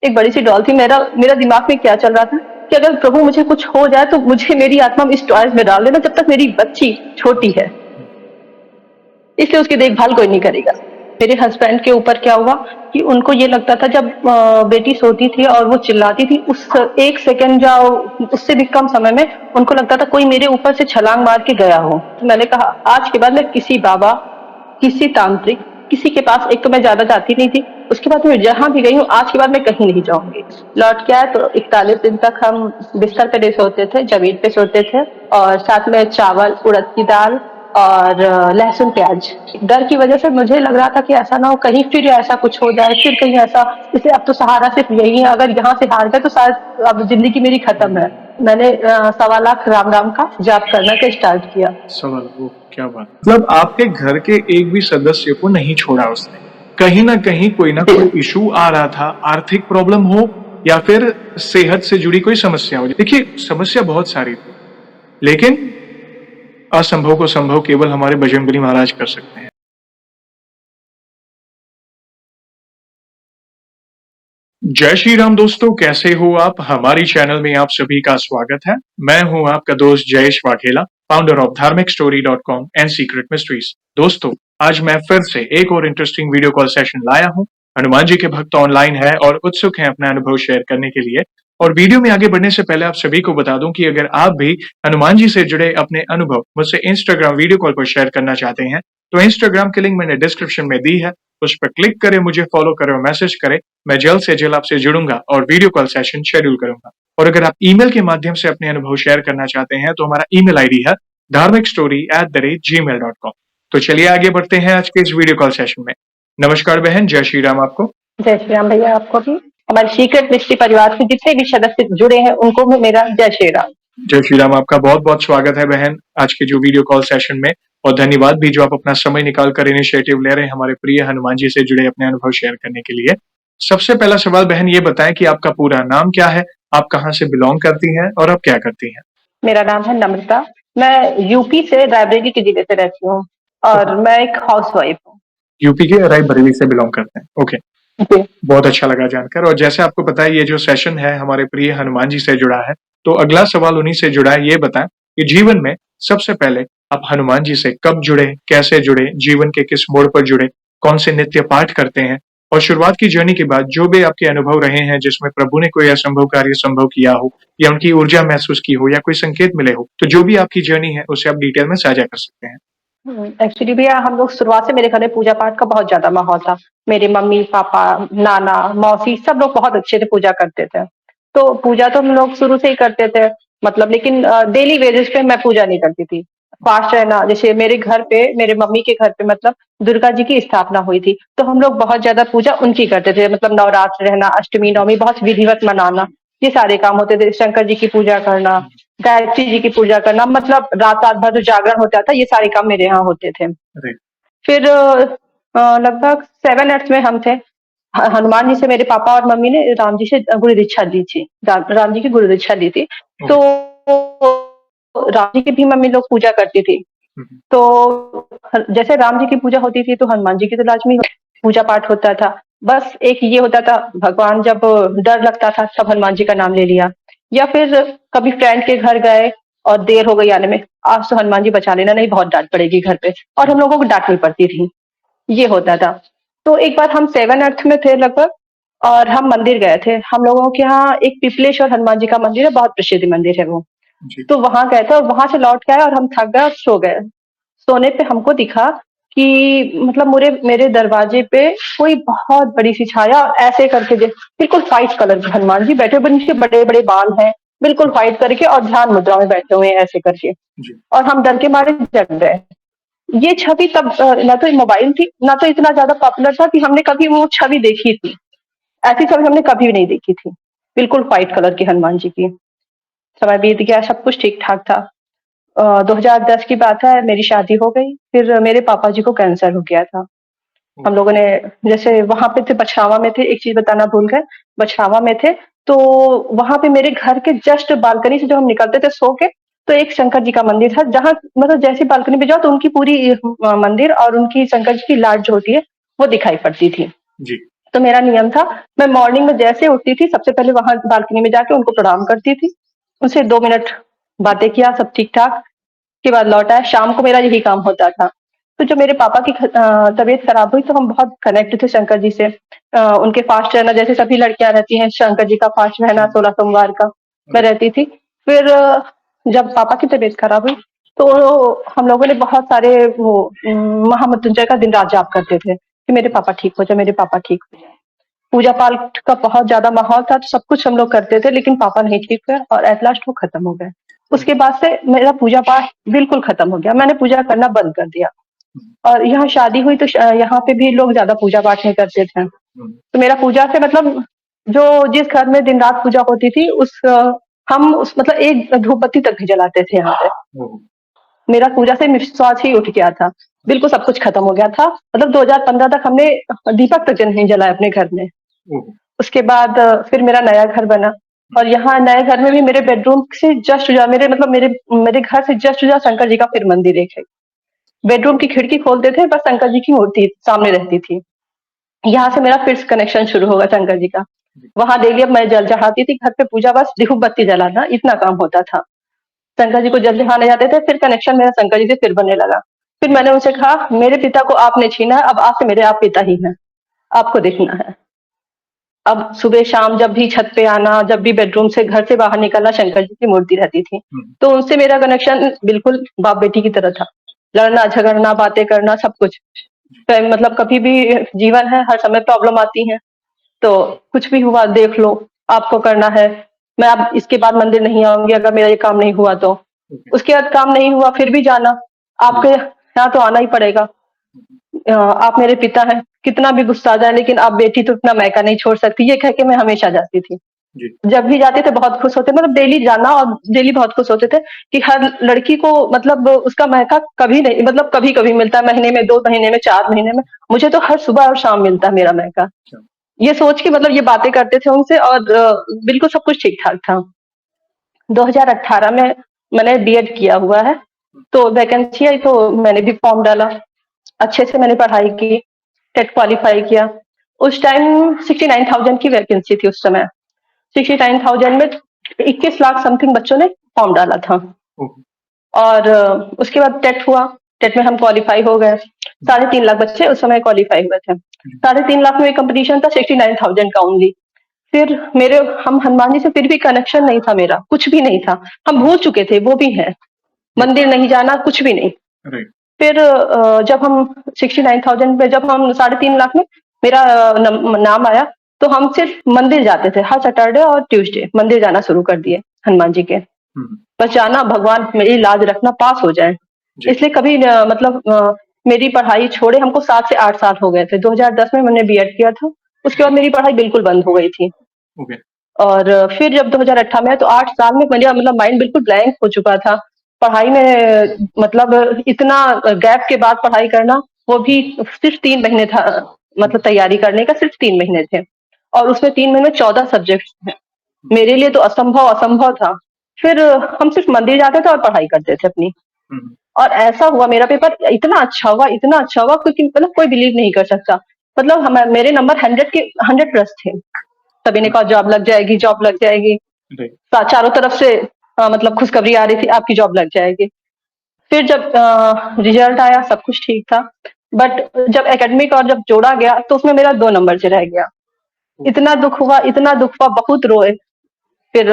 एक बड़ी C double थी। मेरा मेरा दिमाग में क्या चल रहा था कि अगर प्रभु मुझे कुछ हो जाए तो मुझे मेरी आत्मा इस टॉयज में डाल देना जब तक मेरी बच्ची छोटी है, इसलिए उसकी देखभाल कोई नहीं करेगा। मेरे हस्बैंड के ऊपर क्या हुआ कि उनको ये लगता था जब बेटी सोती थी और वो चिल्लाती थी, उस 1 सेकंड या उससे भी कम समय में उनको लगता था कोई मेरे ऊपर से छलांग मार के गया हो। तो मैंने कहा आज के बाद मैं किसी बाबा, किसी तांत्रिक, किसी के पास, एक तो मैं ज्यादा जाती नहीं थी, उसके बाद मैं जहां भी गई हूँ आज के बाद मैं कहीं नहीं जाऊंगी। लौट के आए तो 41 दिन तक हम बिस्तर पे सोते थे, जमीन पे सोते थे, और साथ में चावल, उड़द की दाल और लहसुन प्याज। डर की वजह से मुझे लग रहा था कि ऐसा ना हो कहीं फिर ऐसा कुछ हो जाए, फिर कहीं ऐसा, इसलिए अब तो सहारा सिर्फ यही है, अगर यहाँ से हार गए तो शायद अब जिंदगी मेरी खत्म है। मैंने 1.25 लाख राम राम का जाप करना का स्टार्ट किया। सवाल वो क्या बात, मतलब आपके घर के एक भी सदस्य को नहीं छोड़ा उसने। कहीं ना कोई इशू आ रहा था, आर्थिक प्रॉब्लम हो या फिर सेहत से जुड़ी कोई समस्या हो। देखिए समस्या बहुत सारी थी, लेकिन असंभव को संभव केवल हमारे बजरंगबली महाराज कर सकते हैं। जय श्री राम दोस्तों, कैसे हो आप? हमारी चैनल में आप सभी का स्वागत है। मैं हूं आपका दोस्त जयेश वाघेला, फाउंडर ऑफ धार्मिकस्टोरी.com एंड सीक्रेट मिस्ट्रीज। दोस्तों, आज मैं फिर से एक और इंटरेस्टिंग वीडियो कॉल सेशन लाया हूं। हनुमान जी के भक्त ऑनलाइन है और उत्सुक हैं अपना अनुभव शेयर करने के लिए। और वीडियो में आगे बढ़ने से पहले आप सभी को बता दूं कि अगर आप भी हनुमान जी से जुड़े अपने अनुभव मुझसे इंस्टाग्राम वीडियो कॉल पर शेयर करना चाहते हैं तो इंस्टाग्राम की लिंक मैंने डिस्क्रिप्शन में दी है, उस पर क्लिक करें, मुझे फॉलो करें और मैसेज करें। मैं जल्द से जल्द आपसे जुड़ूंगा और वीडियो कॉल सेशन शेड्यूल करूंगा। और अगर आप ईमेल के माध्यम से अपने अनुभव शेयर करना चाहते हैं तो हमारा ईमेल आईडी है dharmikstory@gmail.com। तो चलिए आगे बढ़ते हैं आज के इस वीडियो कॉल सेशन में। नमस्कार बहन, जय श्री राम आपको। जय श्री राम भैया, आपको भी। हमारे सीक्रेट मिस्ट्री परिवार से जितने भी सदस्य जुड़े हैं उनको भी मेरा जय श्री राम। जय श्री राम, आपका बहुत बहुत स्वागत है बहन आज के जो वीडियो कॉल सेशन में, और धन्यवाद भी जो आप अपना समय निकाल कर इनिशिएटिव ले रहे हैं हमारे प्रिय हनुमान जी से जुड़े अपने अनुभव शेयर करने के लिए। सबसे पहला सवाल बहन ये बताएं कि आपका पूरा नाम क्या है, आप कहाँ से बिलोंग करती हैं और आप क्या करती हैं? मेरा नाम है नम्रता, मैं यूपी से रायबरेली के जिले से रहती हूँ और मैं एक हाउसवाइफ हूँ। यूपी के रायबरेली से बिलोंग करते हैं, ओके। जी। बहुत अच्छा लगा जानकर। और जैसे आपको पता है ये जो सेशन है हमारे प्रिय हनुमान जी से जुड़ा है, तो अगला सवाल उन्हीं से जुड़ा है। ये बताएं कि जीवन में सबसे पहले आप हनुमान जी से कब जुड़े, कैसे जुड़े, जीवन के किस मोड़ पर जुड़े, कौन से नित्य पाठ करते हैं, और शुरुआत की जर्नी के बाद जो भी आपके अनुभव रहे हैं जिसमें प्रभु ने कोई असंभव कार्य संभव किया हो या उनकी ऊर्जा महसूस की हो या कोई संकेत मिले हो, तो जो भी आपकी जर्नी है उसे आप डिटेल में साझा कर सकते हैं। एक्चुअली भैया हम लोग शुरुआत से मेरे घर में पूजा पाठ का बहुत ज्यादा माहौल था। मेरे मम्मी पापा, नाना, मौसी सब लोग बहुत अच्छे से पूजा करते थे। तो पूजा तो हम लोग शुरू से ही करते थे, मतलब लेकिन डेली बेसिस पे मैं पूजा नहीं करती थी। फास्ट रहना, जैसे मेरे घर पे, मेरे मम्मी के घर पे मतलब दुर्गा जी की स्थापना हुई थी, तो हम लोग बहुत ज्यादा पूजा उनकी करते थे। मतलब नवरात्र रहना, अष्टमी नवमी बहुत विधिवत मनाना, ये सारे काम होते थे। शंकर जी की पूजा करना, गायत्री जी की पूजा करना, मतलब रात रात भर जो जागरण होता था, ये सारे काम मेरे यहाँ होते थे। फिर लगभग 7 8 में हम थे, हनुमान जी से मेरे पापा और मम्मी ने राम जी से गुरु दीक्षा दी थी, राम जी की गुरु दीक्षा दी थी। तो राम जी की भी मम्मी लोग पूजा करती थी। तो जैसे राम जी की पूजा होती थी तो हनुमान जी की तो लाजमी पूजा पाठ होता था। बस एक ये होता था, भगवान जब डर लगता था तब हनुमान जी का नाम ले लिया, या फिर कभी फ्रेंड के घर गए और देर हो गई आने में, आज तो हनुमान जी बचा लेना, नहीं बहुत डांट पड़ेगी घर पे, और हम लोगों को डांटनी पड़ती थी, ये होता था। तो एक बार हम 7 8 में थे लगभग, और हम मंदिर गए थे। हम लोगों के यहाँ एक पिपलेश्वर हनुमान जी का मंदिर है, बहुत प्रसिद्ध मंदिर है वो। तो वहां गए थे और वहां से लौट के आए और हम थक गए और सो गए। सोने पे हमको दिखा कि मतलब मेरे मेरे दरवाजे पे कोई बहुत बड़ी सी छाया, और ऐसे करके बिल्कुल व्हाइट कलर के हनुमान जी बैठे हुए, इनके बड़े बड़े बाल हैं, बिल्कुल व्हाइट करके, और ध्यान मुद्रा में बैठे हुए हैं ऐसे करके। और हम डर के मारे जग गए। ये छवि तब ना तो मोबाइल थी, ना तो इतना ज्यादा पॉपुलर था कि हमने कभी वो छवि देखी थी। ऐसी छवि हमने कभी भी नहीं देखी थी, बिल्कुल व्हाइट कलर की हनुमान जी की। समय बीत गया, सब कुछ ठीक ठाक था। 2010 की बात है, मेरी शादी हो गई। फिर मेरे पापा जी को कैंसर हो गया था। हम लोगों ने, जैसे वहां पे थे, बछरावा में थे, एक चीज बताना भूल गए, बछरावा में थे। तो वहां पे मेरे घर के जस्ट बालकनी से जब हम निकलते थे सो के, तो एक शंकर जी का मंदिर था, जहाँ मतलब जैसी बालकनी पे जाओ तो उनकी पूरी मंदिर और उनकी शंकर जी की लाट जो होती है वो दिखाई पड़ती थी। जी। तो मेरा नियम था, मैं मॉर्निंग में जैसे उठती थी सबसे पहले वहां बालकनी में जाके उनको प्रणाम करती थी, उनसे 2 मिनट बातें किया, सब ठीक ठाक के बाद लौट आए। शाम को मेरा यही काम होता था। तो जब मेरे पापा की तबीयत खराब हुई तो हम बहुत कनेक्ट थे शंकर जी से। उनके फास्ट रहना, जैसे सभी लड़कियां रहती हैं, शंकर जी का फास्ट रहना 16 सोमवार का मैं रहती थी। फिर जब पापा की तबीयत खराब हुई तो हम लोगों ने बहुत सारे वो महामृत्युंजय का दिन रात जाप करते थे कि मेरे पापा ठीक हो जाए, मेरे पापा ठीक हो जाए। पूजा पाठ का बहुत ज्यादा माहौल था, तो सब कुछ हम लोग करते थे, लेकिन पापा नहीं ठीक हुए और एट लास्ट वो खत्म हो गए। उसके बाद से मेरा पूजा पाठ बिल्कुल खत्म हो गया, मैंने पूजा करना बंद कर दिया। और यहाँ शादी हुई तो यहाँ पे भी लोग ज्यादा पूजा पाठ नहीं करते थे, तो मेरा पूजा से मतलब जो जिस घर में दिन रात पूजा होती थी हम उस मतलब एक धूप बत्ती तक भी जलाते थे यहाँ पे। मेरा पूजा से विश्वास ही उठ गया था, बिल्कुल सब कुछ खत्म हो गया था। मतलब 2015 तक हमने दीपक तक नहीं जलाया अपने घर में। उसके बाद फिर मेरा नया घर बना, और यहाँ नए घर में भी मेरे बेडरूम से जस्ट जा मेरे मतलब मेरे मेरे घर से जस्ट जा शंकर जी का फिर मंदिर एक है। बेडरूम की खिड़की खोलते थे, बस शंकर जी की मूर्ति सामने रहती थी। यहाँ से मेरा फिर कनेक्शन शुरू होगा शंकर जी का। वहां डेली अब मैं जल चढ़ाती थी, घर पे पूजा बस धूप बत्ती जलाना, इतना काम होता था। शंकर जी को जल चढ़ाने जाते थे, फिर कनेक्शन मेरा शंकर जी से फिर बनने लगा। फिर मैंने उनसे कहा, मेरे पिता को आपने छीना है, अब आप से मेरे आप पिता ही हैं, आपको देखना है। अब सुबह शाम जब भी छत पे आना, जब भी बेडरूम से घर से बाहर निकलना, शंकर जी की मूर्ति रहती थी। तो उनसे मेरा कनेक्शन बिल्कुल बाप बेटी की तरह था। लड़ना झगड़ना, बातें करना, सब कुछ। मतलब कभी भी जीवन है, हर समय प्रॉब्लम आती है, तो कुछ भी हुआ देख लो, आपको करना है। मैं अब इसके बाद मंदिर नहीं आऊंगी अगर मेरा ये काम नहीं हुआ तो। उसके बाद काम नहीं हुआ फिर भी जाना, आपके यहाँ तो आना ही पड़ेगा। आप मेरे पिता हैं, कितना भी गुस्सा आ जाए, लेकिन आप बेटी तो इतना मैका नहीं छोड़ सकती, ये कह के मैं हमेशा जाती थी। जब भी जाते थे बहुत खुश होते, मतलब डेली जाना और डेली बहुत खुश होते थे कि हर लड़की को मतलब उसका मैका कभी नहीं, मतलब कभी कभी मिलता है, महीने में 2 महीने में 4 महीने में। मुझे तो हर सुबह और शाम मिलता है मेरा मैका। ये सोच के मतलब ये बातें करते थे उनसे, और बिल्कुल सब कुछ ठीक ठाक था। 2018 में मैंने बीएड किया हुआ है, तो वैकेंसी आई तो मैंने भी फॉर्म डाला। अच्छे से मैंने पढ़ाई की, टेट क्वालिफाई किया। उस टाइम 69,000 की वैकेंसी थी उस समय। 69,000 में 21 लाख समथिंग बच्चों ने फॉर्म डाला था। और उसके बाद टेट हुआ, टेट में हम क्वालिफाई हो गए। 3.5 लाख बच्चे उस समय क्वालिफाई हुए थे। 3.5 लाख में कंपटीशन था 69,000 का ओनली। फिर मेरे हम हनुमान जी से फिर भी कनेक्शन नहीं था, मेरा कुछ भी नहीं था, हम भूल चुके थे, वो भी है मंदिर नहीं जाना, कुछ भी नहीं। फिर जब हम 69,000 पे, जब हम 3.5 लाख में मेरा नाम आया, तो हम सिर्फ मंदिर जाते थे, हर सैटरडे और ट्यूसडे मंदिर जाना शुरू कर दिए हनुमान जी के। बस जाना, भगवान मेरी लाज रखना, पास हो जाए। इसलिए कभी मतलब मेरी पढ़ाई छोड़े हमको 7 से 8 साल हो गए थे। 2010 में मैंने बीएड किया था, उसके बाद मेरी पढ़ाई बिल्कुल बंद हो गई थी। और फिर जब 2018 में, तो 8 साल में मेरा मतलब माइंड बिल्कुल ब्लैंक हो चुका था पढ़ाई में। मतलब इतना गैप के बाद पढ़ाई करना, वो भी सिर्फ 3 महीने था, मतलब तैयारी करने का सिर्फ 3 महीने थे, और उसमें 3 महीने में 14 सब्जेक्ट थे। मेरे लिए तो असंभव असंभव था। फिर हम सिर्फ मंदिर जाते थे और पढ़ाई करते थे अपनी। और ऐसा हुआ, मेरा पेपर इतना अच्छा हुआ, इतना अच्छा हुआ, क्योंकि मतलब कोई बिलीव नहीं कर सकता। मतलब मेरे नंबर 100 के 100 प्लस थे। सभी ने कहा जॉब लग जाएगी, जॉब लग जाएगी। चारों तरफ से मतलब खुशखबरी आ रही थी, आपकी जॉब लग जाएगी। फिर जब रिजल्ट आया, सब कुछ ठीक था, बट जब एकेडमिक और जब जोड़ा गया, तो उसमें मेरा 2 नंबर से रह गया। इतना दुख हुआ, इतना दुख हुआ, बहुत रोए। फिर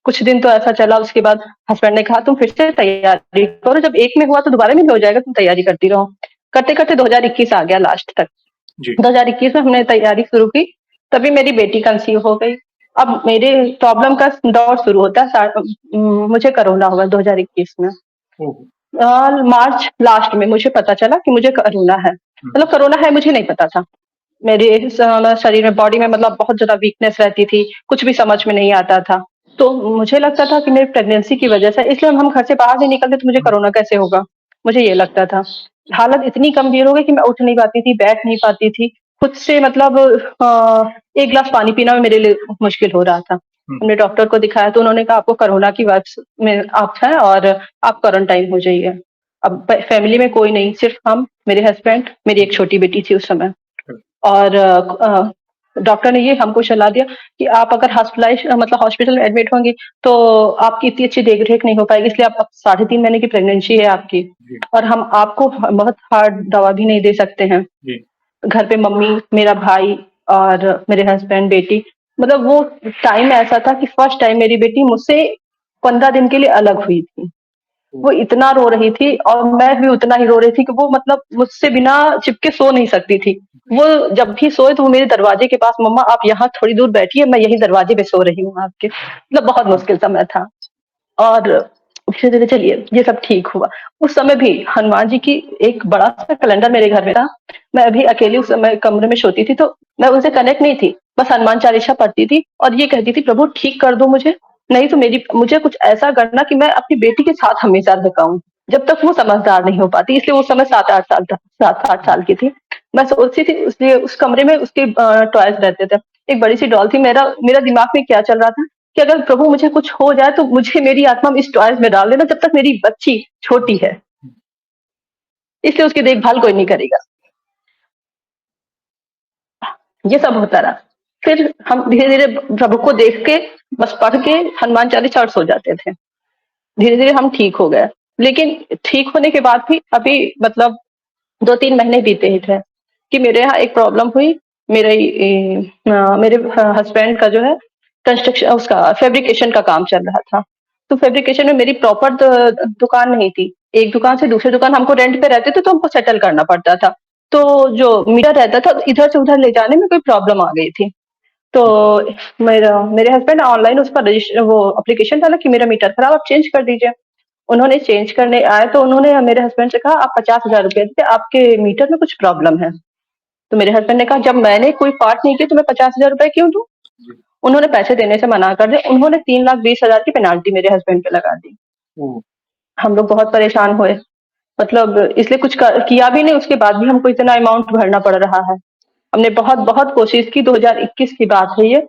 कुछ दिन तो ऐसा चला, उसके बाद हस्बैंड ने कहा तुम फिर से तैयारी करो, जब एक में हुआ तो दोबारा में भी हो जाएगा, तुम तैयारी करती रहो। करते करते 2021 आ गया लास्ट तक। 2021 में हमने तैयारी शुरू की, तभी मेरी बेटी कंसीव हो गई। अब मेरे प्रॉब्लम का दौर शुरू होता है। मुझे कोरोना हुआ 2021 में। मार्च लास्ट में मुझे पता चला कि मुझे कोरोना है। मतलब कोरोना है मुझे नहीं पता था। मेरे शरीर में, बॉडी में मतलब बहुत ज्यादा वीकनेस रहती थी, कुछ भी समझ में नहीं आता था। तो मुझे लगता था कि मेरी प्रेगनेंसी की वजह से, इसलिए हम घर से बाहर नहीं निकलते, तो मुझे कोरोना कैसे होगा, मुझे ये लगता था। हालत इतनी गंभीर हो गई कि मैं उठ नहीं पाती थी, बैठ नहीं पाती थी खुद से। मतलब 1 गिलास पानी पीना मेरे लिए मुश्किल हो रहा था। हमने डॉक्टर को दिखाया, तो उन्होंने कहा आपको कोरोना की वजह में आप है, और आप क्वारंटाइन हो जाइए। अब फैमिली में कोई नहीं, सिर्फ हम, मेरे हस्बैंड, मेरी एक छोटी बेटी थी उस समय। और डॉक्टर ने ये हमको सलाह दिया कि आप अगर मतलब हॉस्पिटल में एडमिट होंगी, तो आपकी इतनी अच्छी देख-रेख नहीं हो पाएगी, इसलिए आप 3.5 महीने की प्रेगनेंसी है आपकी जी, और हम आपको बहुत हार्ड दवा भी नहीं दे सकते हैं। जी, घर पे मम्मी, मेरा भाई और मेरे हस्बैंड, बेटी, मतलब वो टाइम ऐसा था कि फर्स्ट टाइम मेरी बेटी मुझसे 15 दिन के लिए अलग हुई थी। ओह! वो इतना रो रही थी और मैं भी उतना ही रो रही थी कि वो मतलब मुझसे बिना चिपके सो नहीं सकती थी। वो जब भी सोए तो वो मेरे दरवाजे के पास, मम्मा आप यहाँ थोड़ी दूर बैठिए, मैं यहीं दरवाजे पे सो रही हूँ आपके। मतलब बहुत हुँ, मुश्किल समय था। और धीरे-धीरे चलिए ये सब ठीक हुआ। उस समय भी हनुमान जी की एक बड़ा-सा कैलेंडर मेरे घर में था। मैं अभी अकेली उस समय कमरे में सोती थी, तो मैं उनसे कनेक्ट नहीं थी। बस हनुमान चालीसा पढ़ती थी और ये कहती थी, प्रभु ठीक कर दो मुझे, नहीं तो मेरी मुझे कुछ ऐसा करना कि मैं अपनी बेटी के साथ हमेशा दिखाऊँ। जब तक वो समझदार नहीं हो पाती, इसलिए उस समय 7-8 साल था, 7-8 हुँ, साल की थी। मैं सोचती थी इसलिए उस कमरे में उसके टॉयज़ रहते थे। एक बड़ी-सी डॉल थी, मेरा मेरा दिमाग में क्या चल रहा था कि अगर प्रभु मुझे कुछ हो जाए तो मुझे मेरी आत्मा इस टॉयज में डाल देना, जब तक मेरी बच्ची छोटी है, हुँ, इसलिए उसकी देखभाल कोई नहीं करेगा। ये सब होता रहा। फिर हम धीरे धीरे प्रभु को देख के बस पढ़ के हनुमान चालीसा और सो जाते थे। धीरे धीरे हम ठीक हो गए, लेकिन ठीक होने के बाद भी अभी मतलब 2-3 महीने बीते ही थे कि मेरे यहाँ एक प्रॉब्लम हुई। मेरे हस्बैंड का जो है कंस्ट्रक्शन, उसका फैब्रिकेशन का काम चल रहा था। तो फैब्रिकेशन में मेरी प्रॉपर दुकान नहीं थी। एक दुकान से दूसरी दुकान हमको रेंट पे रहते थे, तो हमको सेटल करना पड़ता था। तो जो मीटर रहता था इधर से उधर ले जाने में कोई प्रॉब्लम आ गई थी। तो हुँ, मेरा मेरे हस्बैंड ऑनलाइन उस पर वो एप्लीकेशन डाला कि मेरा मीटर खराब, आप चेंज कर दीजिए। उन्होंने चेंज करने आए तो उन्होंने मेरे हस्बैंड से कहा आप 50,000 रुपए दीजिए, आपके मीटर में कुछ प्रॉब्लम है। तो मेरे हस्बैंड ने कहा जब मैंने कोई पार्ट नहीं किया तो मैं 50,000 रुपए क्यों दूं? जी, उन्होंने पैसे देने से मना कर दिया। उन्होंने 3,20,000 की पेनाल्टी मेरे हस्बैंड पे लगा दी। ओह! हम लोग बहुत परेशान हुए। मतलब इसलिए कुछ किया भी नहीं, उसके बाद भी हमको इतना अमाउंट भरना पड़ रहा है। हमने बहुत बहुत कोशिश की, 2021 की बात है ये।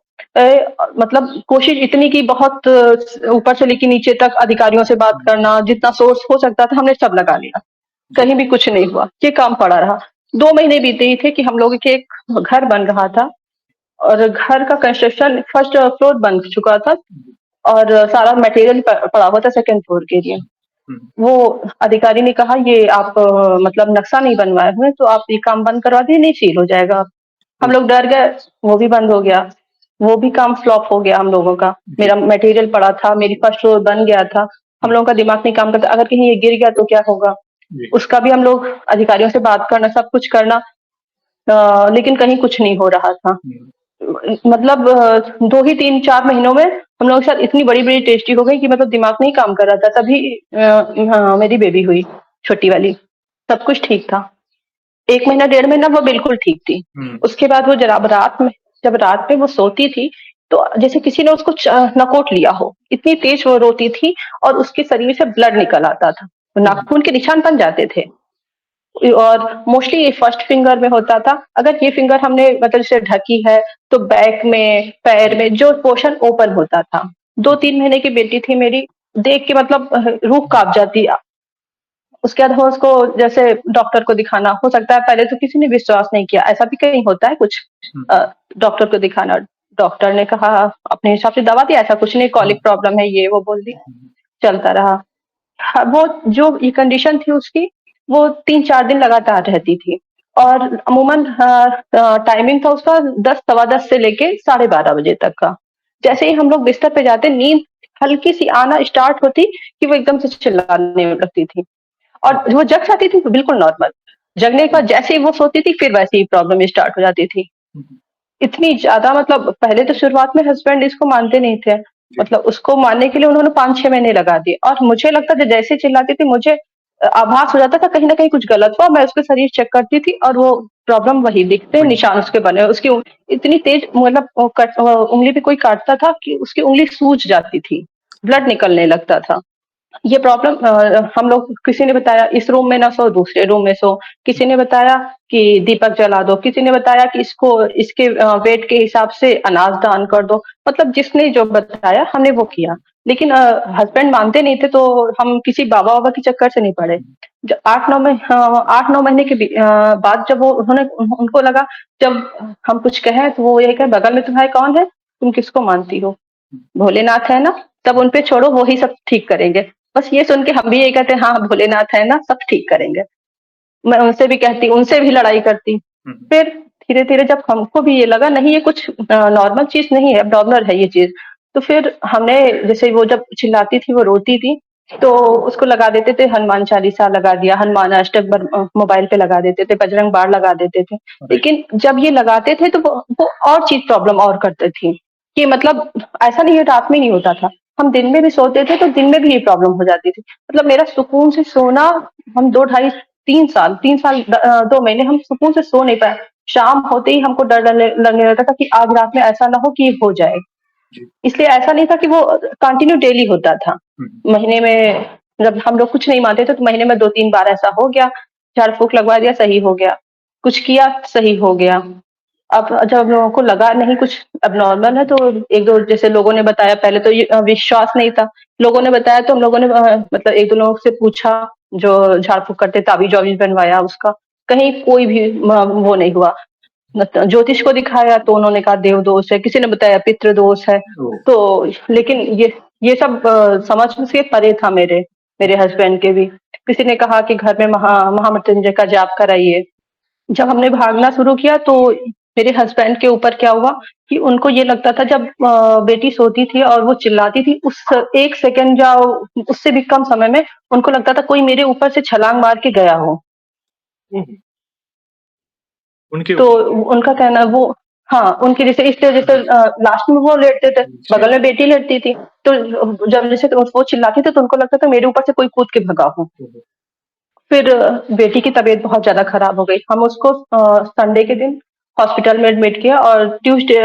मतलब कोशिश इतनी की, बहुत ऊपर से लेके नीचे तक अधिकारियों से बात हुँ, करना, जितना सोर्स हो सकता था हमने सब लगा लिया। जी, कहीं भी कुछ नहीं हुआ, ये काम पड़ा रहा। 2 महीने बीते ही थे कि हम लोगों के एक घर बन रहा था और घर का कंस्ट्रक्शन फर्स्ट फ्लोर बन चुका था जी, और सारा मटेरियल पड़ा हुआ था सेकंड फ्लोर के लिए। हुँ, वो अधिकारी ने कहा ये आप मतलब नक्शा नहीं बनवाए हुए, तो आप ये काम बंद करवा दीजिए, नहीं सील हो जाएगा। हम ओह! लोग डर गए, वो भी बंद हो गया। वो भी काम फ्लॉप हो गया हम लोगों का। जी, मेरा मटेरियल पड़ा था, मेरी फर्स्ट फ्लोर बन गया था। हम हुँ, लोगों का दिमाग नहीं काम करता, अगर कहीं ये गिर गया तो क्या होगा? जी, उसका भी हम लोग अधिकारियों से बात करना, सब कुछ करना, लेकिन कहीं कुछ नहीं हो रहा था। हुँ, मतलब 2 ही 3-4 महीनों में हम लोगों के साथ इतनी बड़ी-बड़ी ट्रेजेडी हो गई कि मतलब दिमाग नहीं काम कर रहा था। तभी हाँ, मेरी बेबी हुई, छोटी वाली। सब कुछ ठीक था। 1 महीना, 1.5 महीना वो बिल्कुल ठीक थी। हुँ, उसके बाद वो जरा जब रात में वो सोती थी, तो जैसे किसी ने उसको नकोट लिया हो। इतनी तेज़ वो रोती थी और उसके शरीर से ब्लड निकल आता था। हुँ, नाखून के निशान बन जाते थे। और मोस्टली ये फर्स्ट फिंगर में होता था। अगर ये फिंगर हमने मतलब जैसे ढकी है, तो बैक में, पैर में जो पोर्शन ओपन होता था। हुँ, 2-3 महीने की बेटी थी मेरी, देख के मतलब रूह हुँ, काँप जाती। उसके बाद हो उसको जैसे डॉक्टर को दिखाना, हो सकता है पहले तो किसी ने विश्वास नहीं किया, ऐसा भी कहीं होता है कुछ। हुँ, अ, डॉक्टर को दिखाना, डॉक्टर ने कहा अपने हिसाब से दवा दी, ऐसा कुछ नहीं, हुँ, कॉलिक प्रॉब्लम है, ये वो बोल दी, हुँ, चलता रहा। हाँ, वो जो ये कंडीशन थी उसकी, वो 3-4 दिन लगातार रहती थी और अमूमन टाइमिंग था उसका 10 सवा 10 से लेके साढ़े 12 बजे तक का। जैसे ही हम लोग बिस्तर पे जाते, नींद हल्की-सी आना स्टार्ट होती कि वो एकदम से चिल्लाने लगती थी और वो जग जाती थी तो बिल्कुल नॉर्मल। जगने के हुँ, बाद जैसे ही वो सोती थी, फिर वैसे ही प्रॉब्लम स्टार्ट हो जाती थी। हुँ, इतनी ज़्यादा, मतलब पहले तो शुरुआत में हस्बैंड इसको मानते नहीं थे। जी, मतलब उसको मानने के लिए उन्होंने 5-6 महीने लगा दिए और मुझे लगता था जैसे चिल्लाती थी, मुझे आभास हो जाता था कहीं न कहीं कुछ गलत हुआ। मैं उसका शरीर चेक करती थी और वो प्रॉब्लम वही दिखते, वही, निशान उसके बने। उसकी इतनी तेज़, मतलब उँगली पे कोई काटता था कि उसकी उँगली सूज जाती थी, ब्लड निकलने लगता था। ये प्रॉब्लम हम लोग किसी ने बताया इस रूम में ना सो दूसरे रूम में सो, किसी ने बताया कि दीपक जला दो, किसी ने बताया कि इसको इसके वेट के हिसाब से अनाज दान कर दो। मतलब जिसने जो बताया हमने वो किया। लेकिन हस्बैंड मानते नहीं थे तो हम किसी बाबा वाबा के चक्कर से नहीं पड़े। 8-9 महीने के बाद जब वो उन्होंने उनको लगा, जब हम कुछ कहें तो वो ये कहे बगल में तुम्हारे कौन है, तुम किसको मानती हो, भोलेनाथ है ना, तब उन पे छोड़ो वो ही सब ठीक करेंगे। बस ये सुन के हम भी यही कहते हैं हाँ भोलेनाथ है ना सब ठीक करेंगे। मैं उनसे भी कहती, उनसे भी लड़ाई करती। फिर धीरे धीरे जब हमको भी ये लगा नहीं ये कुछ नॉर्मल चीज नहीं है, अब नॉर्मल है ये चीज, तो फिर हमने, जैसे वो जब चिल्लाती थी वो रोती थी, तो उसको लगा देते थे हनुमान चालीसा लगा दिया, हनुमान अष्टक मोबाइल पे लगा देते थे, बजरंग बाण लगा देते थे। लेकिन जब ये लगाते थे तो वो और चीज प्रॉब्लम और करते थी कि मतलब ऐसा नहीं है रात में नहीं होता था, हम दिन में भी सोते थे तो दिन में भी ये प्रॉब्लम हो जाती थी। मतलब मेरा सुकून से सोना, हम 2 ढाई 3 साल 2 महीने हम सुकून से सो नहीं पाए। शाम होते ही हमको डर लगने लगता था कि आज रात में ऐसा ना हो कि ये हो जाए। इसलिए ऐसा नहीं था कि वो कंटिन्यू डेली होता था। महीने में जब हम लोग कुछ नहीं मानते थे तो महीने में 2-3 बार ऐसा हो गया, झाड़ फूक लगवा दिया सही हो गया, कुछ किया सही हो गया। अब जब हम लोगों को लगा नहीं कुछ अब नॉर्मल है तो एक दो जैसे लोगों ने बताया, पहले तो ये विश्वास नहीं था, लोगों ने बताया तो हम लोगों ने मतलब एक दो लोगों से पूछा जो झाड़ फूक करते, ताबीज वाबीज बनवाया उसका, कहीं कोई भी वो नहीं हुआ। मतलब ज्योतिष को दिखाया तो उन्होंने कहा देव दोष है, किसी ने बताया पितृ दोष है। तो लेकिन ये सब समझ से परे था मेरे मेरे हस्बैंड के भी। किसी ने कहा कि घर में महामृत्युंजय का जाप कराइए। जब हमने भागना शुरू किया तो मेरे हस्बैंड के ऊपर क्या हुआ कि उनको ये लगता था जब बेटी सोती थी और वो चिल्लाती थी, उस 1 सेकंड या उससे भी कम समय में उनको लगता था कोई मेरे ऊपर से छलांग मार के गया हो। उनके तो उनका कहना वो, हाँ उनकी जैसे इसलिए जैसे लास्ट में वो लेटते थे, बगल में बेटी लेटती थी, तो जब जैसे वो चिल्लाती थी तो उनको लगता था मेरे ऊपर से कोई कूद के भगा हो। फिर बेटी की तबीयत बहुत ज्यादा खराब हो गई, हम उसको संडे के दिन हॉस्पिटल में एडमिट किया और ट्यूसडे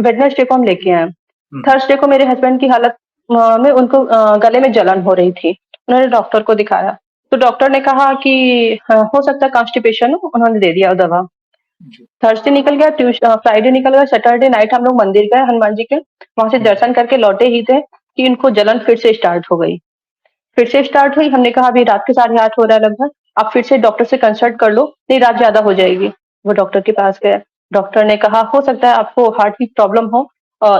वेडनेसडे को हम लेके आए। थर्सडे को मेरे हस्बैंड की हालत में उनको गले में जलन हो रही थी, उन्होंने डॉक्टर को दिखाया, तो डॉक्टर ने कहा कि हो सकता है कॉन्स्टिपेशन हो, उन्होंने दे दिया दवा। थर्सडे निकल गया, फ्राइडे निकल गया, सैटरडे नाइट हम लोग मंदिर गए हनुमान जी के, वहां से दर्शन करके लौटे ही थे कि इनको जलन फिर से स्टार्ट हो गई। फिर से स्टार्ट हुई, हमने कहा अभी रात के 8:30 हो रहा है लगभग, आप फिर से डॉक्टर से कंसल्ट कर लो, नहीं रात ज्यादा हो जाएगी। वो डॉक्टर के पास गए, डॉक्टर ने कहा हो सकता है आपको हार्ट की प्रॉब्लम हो,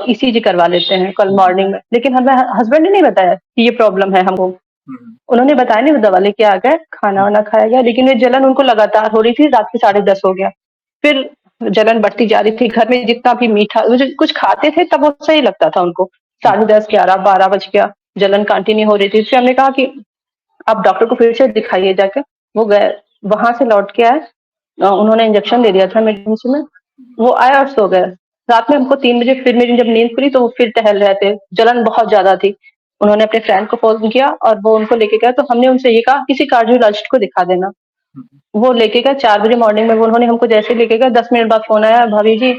ईसीजी करवा लेते हैं कल मॉर्निंग में। लेकिन हमें हस्बैंड ने नहीं बताया कि ये प्रॉब्लम है हमको, उन्होंने बताया नहीं, वो दवा लेके आ गए, खाना वाना खाया गया, लेकिन ये जलन उनको लगातार हो रही थी, रात के 10:30 हो गया। फिर जलन बढ़ती जा रही थी, घर में जितना भी मीठा वो जो कुछ खाते थे तब वो सही लगता था उनको, 10:30 11 12 बज गया, जलन कंटिन्यू हो रही थी। फिर हमने कहा कि आप डॉक्टर को फिर से दिखाइए जाके। वो गए, वहां से लौट के आए, उन्होंने इंजेक्शन दे दिया था इमरजेंसी में, वो आए और सो गए। रात में हमको 3 बजे फिर मेरी जब नींद खुली तो वो फिर टहल रहे थे, जलन बहुत ज्यादा थी। उन्होंने अपने फ्रेंड को फोन किया और वो उनको लेके गया, तो हमने उनसे ये कहा किसी कार्डियोलॉजिस्ट को दिखा देना। वो लेके गए 4 बजे मॉर्निंग में, वो उन्होंने हमको जैसे लेके गए 10 मिनट बाद फोन आया, भाभी जी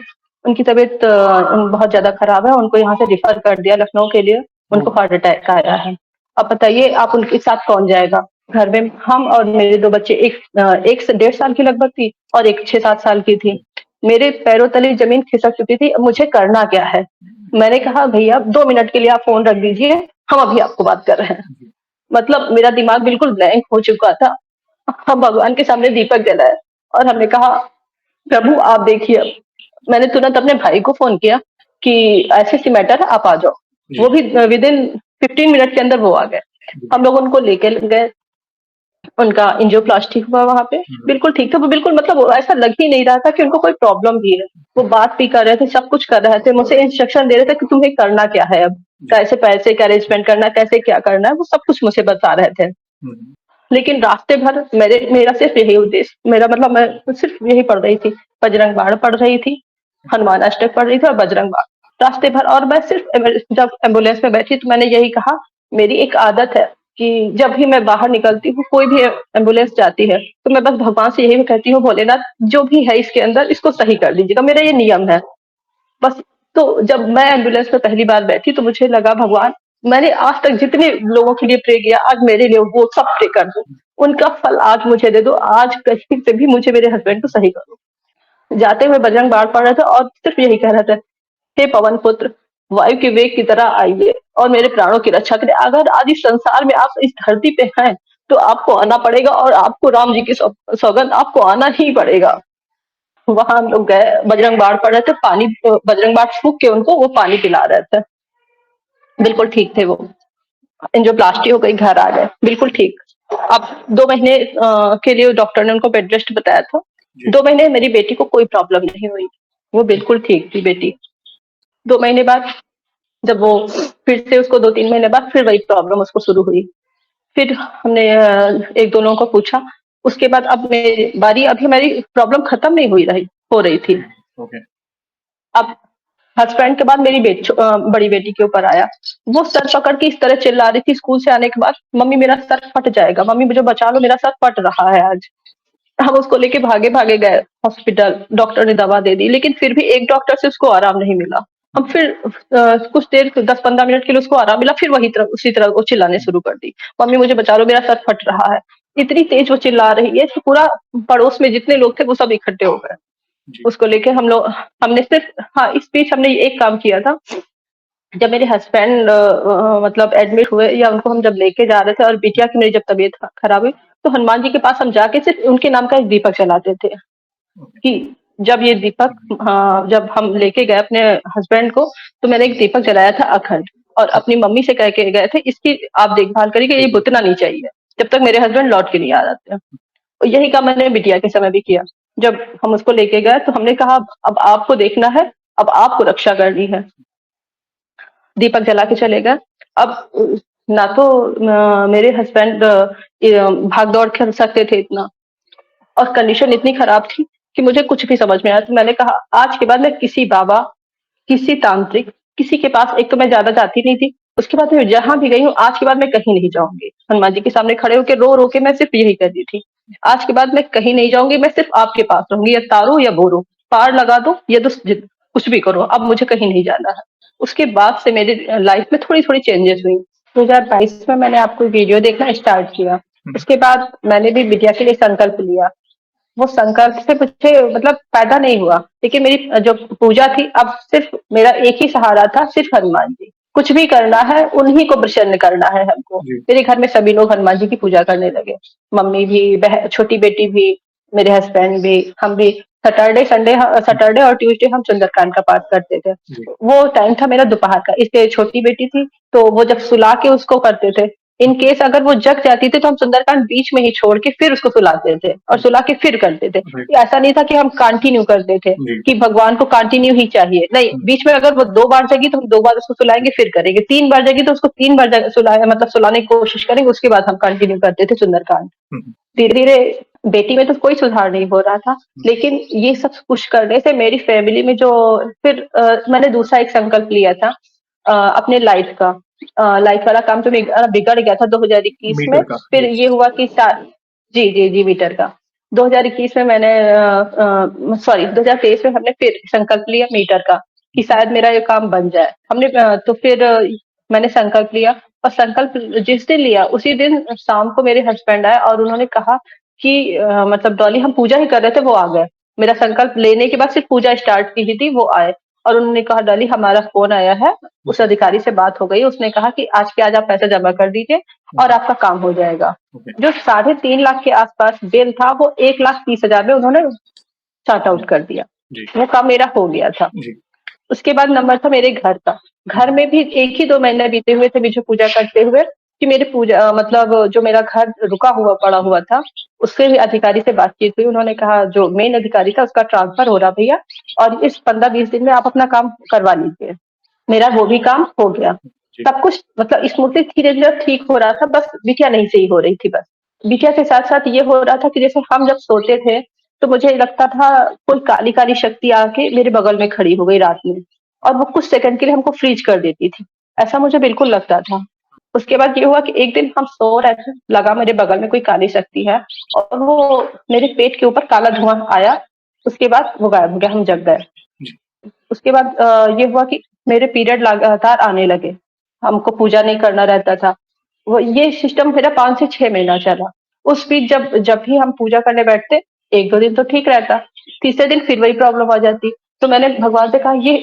उनकी तबीयत बहुत ज्यादा खराब है, उनको यहाँ से रिफर कर दिया लखनऊ के लिए, उनको हार्ट अटैक आया है। अब बताइए आप उनके साथ कौन जाएगा। घर में हम और मेरे 2 बच्चे, एक से 1.5 साल की लगभग थी और एक 6-7 साल की थी। मेरे पैरों तले जमीन खिसक चुकी थी, अब मुझे करना क्या है। मैंने कहा भैया 2 मिनट के लिए आप फोन रख दीजिए, हम अभी आपको बात कर रहे हैं। मतलब मेरा दिमाग बिल्कुल ब्लैंक हो चुका था। हम भगवान के सामने दीपक जलाए और हमने कहा प्रभु आप देखिए अब। मैंने तुरंत अपने भाई को फोन किया कि ऐसे ऐसी मैटर है, आप आ जाओ। वो भी विद इन 15 मिनट के अंदर वो आ गए। हम लोग उनको लेके गए, उनका एंजियोप्लास्टी हुआ वहां पे, बिल्कुल ठीक था वो, बिल्कुल मतलब वो ऐसा लग ही नहीं रहा था कि उनको कोई प्रॉब्लम भी है। वो बात भी कर रहे थे, सब कुछ कर रहे थे, मुझसे इंस्ट्रक्शन दे रहे थे कि तुम्हें करना क्या है, अब कैसे पैसे का अरेंजमेंट करना है, कैसे क्या करना है, वो सब कुछ मुझे बता रहे थे। लेकिन रास्ते भर मेरा सिर्फ यही उद्देश्य, मेरा मतलब मैं सिर्फ यही पढ़ रही थी, बजरंग बाण पढ़ रही थी, हनुमान अष्टक पढ़ रही थी और बजरंग बाण रास्ते भर। और मैं सिर्फ जब एम्बुलेंस में बैठी तो मैंने यही कहा, मेरी एक आदत है कि जब भी मैं बाहर निकलती हूँ, कोई भी एम्बुलेंस जाती है तो मैं बस भगवान से यही कहती हूँ, भोलेनाथ जो भी है इसके अंदर इसको सही कर दीजिएगा, मेरा ये नियम है बस। तो जब मैं एम्बुलेंस में पहली बार बैठी तो मुझे लगा भगवान मैंने आज तक जितने लोगों के लिए प्रे किया, आज मेरे लिए वो सब प्रे कर दो। उनका फल आज मुझे दे दो, आज कहीं से भी मुझे मेरे हस्बैंड को सही करो। जाते हुए बजरंग बाण पड़ रहे थे और सिर्फ यही कह रहे थे, हे पवन पुत्र, वायु के वेग की तरह आइए और मेरे प्राणों की रक्षा करें। अगर आज इस संसार में आप इस धरती पे हैं, तो आपको आना पड़ेगा और आपको राम जी की सौगंध, आपको आना ही पड़ेगा। वहां हम लोग गए, बजरंग बाण पड़ रहे थे, पानी बजरंग बाण फूक के उनको वो पानी पिला रहे थे। बिल्कुल ठीक थे वो। एंजियोप्लास्टी हो गई, घर आ गए, बिल्कुल ठीक। अब 2 महीने के लिए डॉक्टर ने उनको बेड रेस्ट बताया था। 2 महीने मेरी बेटी को कोई प्रॉब्लम नहीं हुई, वो बिल्कुल ठीक थी बेटी। 2 महीने बाद जब वो फिर से उसको 2-3 महीने बाद फिर वही प्रॉब्लम उसको शुरू हुई। फिर हमने एक दो लोगों को पूछा। उसके बाद अब मेरी बारी, अभी मेरी प्रॉब्लम खत्म नहीं हुई रही हो रही थी। अब हस्बैंड के बाद मेरी बड़ी बेटी के ऊपर आया। वो सर पकड़ के इस तरह चिल्ला रही थी स्कूल से आने के बाद, मम्मी मेरा सर फट जाएगा, मम्मी मुझे बचा लो, मेरा सर फट रहा है आज। हम उसको लेके भागे भागे गए हॉस्पिटल, डॉक्टर ने दवा दे दी, लेकिन फिर भी एक डॉक्टर से उसको आराम नहीं मिला। हम फिर कुछ देर 10-15 मिनट के लिए उसको आराम मिला, फिर वही तरह उसी तरह वो चिल्लाने शुरू कर दी, मम्मी मुझे बचा लो, मेरा सर फट रहा है। इतनी तेज वो चिल्ला रही है कि पूरा पड़ोस में जितने लोग थे वो सब इकट्ठे हो गए। उसको लेके हमने सिर्फ, हाँ, इस बीच हमने एक काम किया था। जब मेरे हस्बैंड मतलब एडमिट हुए या उनको हम जब लेके जा रहे थे और बिटिया की मेरी जब तबीयत खराब हुई, तो हनुमान जी के पास हम जाके सिर्फ उनके नाम का एक दीपक जलाते थे कि जब ये दीपक, जब हम लेके गए अपने हस्बैंड को, तो मैंने एक दीपक जलाया था अखंड, और अपनी मम्मी से कह के गए थे इसकी आप देखभाल करिए, ये बुतना नहीं चाहिए जब तक मेरे हस्बैंड लौट के नहीं आ जाते। और यही काम मैंने बिटिया के समय भी किया। जब हम उसको लेके गए तो हमने कहा अब आपको देखना है, अब आपको रक्षा करनी है। दीपक जला के चले गए। अब ना तो मेरे हस्बैंड भाग दौड़ कर सकते थे इतना, और कंडीशन इतनी खराब थी कि मुझे कुछ भी समझ में आया। तो मैंने कहा आज के बाद मैं किसी बाबा, किसी तांत्रिक, किसी के पास, एक तो मैं ज्यादा जाती नहीं थी, उसके बाद मैं जहां भी गई हूँ, आज के बाद मैं कहीं नहीं जाऊंगी। हनुमान जी के सामने खड़े होकर रो रो के मैं सिर्फ यही कर रही थी, आज के बाद मैं कहीं नहीं जाऊंगी, मैं सिर्फ आपके पास रहूंगी, या तारो या बोरो, पार लगा दो या तो कुछ भी करो, अब मुझे कहीं नहीं जाना है। उसके बाद से मेरी लाइफ में थोड़ी थोड़ी चेंजेस हुई। 2022 में मैंने आपको वीडियो देखना स्टार्ट किया। उसके बाद मैंने भी विद्या के लिए संकल्प लिया। वो संकल्प से मुझे मतलब फायदा नहीं हुआ, लेकिन मेरी जो पूजा थी, अब सिर्फ मेरा एक ही सहारा था, सिर्फ हनुमान जी। कुछ भी करना है उन्हीं को प्रसन्न करना है हमको। मेरे घर में सभी लोग हनुमान जी की पूजा करने लगे, मम्मी भी, छोटी बेटी भी, मेरे हस्बैंड भी, हम भी। सैटरडे और ट्यूसडे हम सुंदरकांड का पाठ करते थे। वो टाइम था मेरा दोपहर का, इसलिए छोटी बेटी थी तो वो जब सुला के उसको करते थे। इन केस अगर वो जग जाती थी तो हम सुंदरकांड बीच में ही छोड़ के फिर उसको सुलाते थे और सुला के फिर करते थे। ऐसा नहीं था कि हम कंटिन्यू करते थे कि भगवान को कंटिन्यू ही चाहिए, नहीं, बीच में अगर वो 2 बार जगी तो हम 2 बार उसको सुलाएंगे, फिर करेंगे, 3 बार जगी तो उसको 3 बार सुलाए, मतलब सुलाने की कोशिश करेंगे, उसके बाद हम कंटिन्यू करते थे सुंदरकांड। धीरे धीरे बेटी में तो कोई सुधार नहीं हो रहा था, लेकिन ये सब कुछ करने से मेरी फैमिली में जो, फिर मैंने दूसरा एक संकल्प लिया था अपने लाइफ का। लाइफ वाला काम तो मेरा बिगड़ गया था 2021 में। फिर ये हुआ कि जी जी जी, मीटर का 2021 में मैंने, सॉरी 2023 में हमने फिर संकल्प लिया मीटर का कि शायद मेरा ये काम बन जाए। हमने तो फिर मैंने संकल्प लिया, और संकल्प जिस दिन लिया उसी दिन शाम को मेरे हस्बैंड आए और उन्होंने कहा कि मतलब डॉली, हम पूजा ही कर रहे थे, वो आ गए। मेरा संकल्प लेने के बाद सिर्फ पूजा स्टार्ट की ही थी, वो आए और उन्होंने कहा डॉली हमारा फोन आया है, उस अधिकारी से बात हो गई, उसने कहा कि आज के आज आप पैसा जमा कर दीजिए और आपका काम हो जाएगा। जो 3.5 लाख के आसपास बिल था, वो 1,30,000 में उन्होंने चार्ट आउट कर दिया। वो काम मेरा हो गया था। उसके बाद नंबर था मेरे घर का। घर में भी 1 ही 2 महीने बीते हुए थे मुझे पूजा करते हुए कि मेरे पूजा मतलब जो मेरा घर रुका हुआ पड़ा हुआ था, उससे भी अधिकारी से बातचीत हुई। उन्होंने कहा, जो मेन अधिकारी था उसका ट्रांसफर हो रहा भैया, और इस 15-20 दिन में आप अपना काम करवा लीजिए। मेरा वो भी काम हो गया। सब कुछ मतलब स्मूथली धीरे धीरे ठीक हो रहा था, बस बिटिया नहीं सही हो रही थी। बस बिटिया के साथ साथ ये हो रहा था कि जैसे हम जब सोते थे तो मुझे लगता था कोई काली काली शक्ति आके मेरे बगल में खड़ी हो गई रात में, और वो कुछ सेकंड के लिए हमको फ्रीज कर देती थी, ऐसा मुझे बिल्कुल लगता था। उसके बाद ये हुआ कि एक दिन हम सो रहे थे, लगा मेरे बगल में कोई काली शक्ति है, और वो मेरे पेट के ऊपर काला धुआं आया। उसके बाद वो गायब हो गया, हम जग गए। उसके बाद ये हुआ कि मेरे पीरियड लगातार आने लगे। हमको पूजा नहीं करना रहता था। वो ये सिस्टम मेरा 5 से 6 महीना चला। उस बीच जब जब भी हम पूजा करने बैठते, 1-2 दिन तो ठीक रहता, तीसरे दिन फिर वही प्रॉब्लम आ जाती। तो मैंने भगवान से कहा ये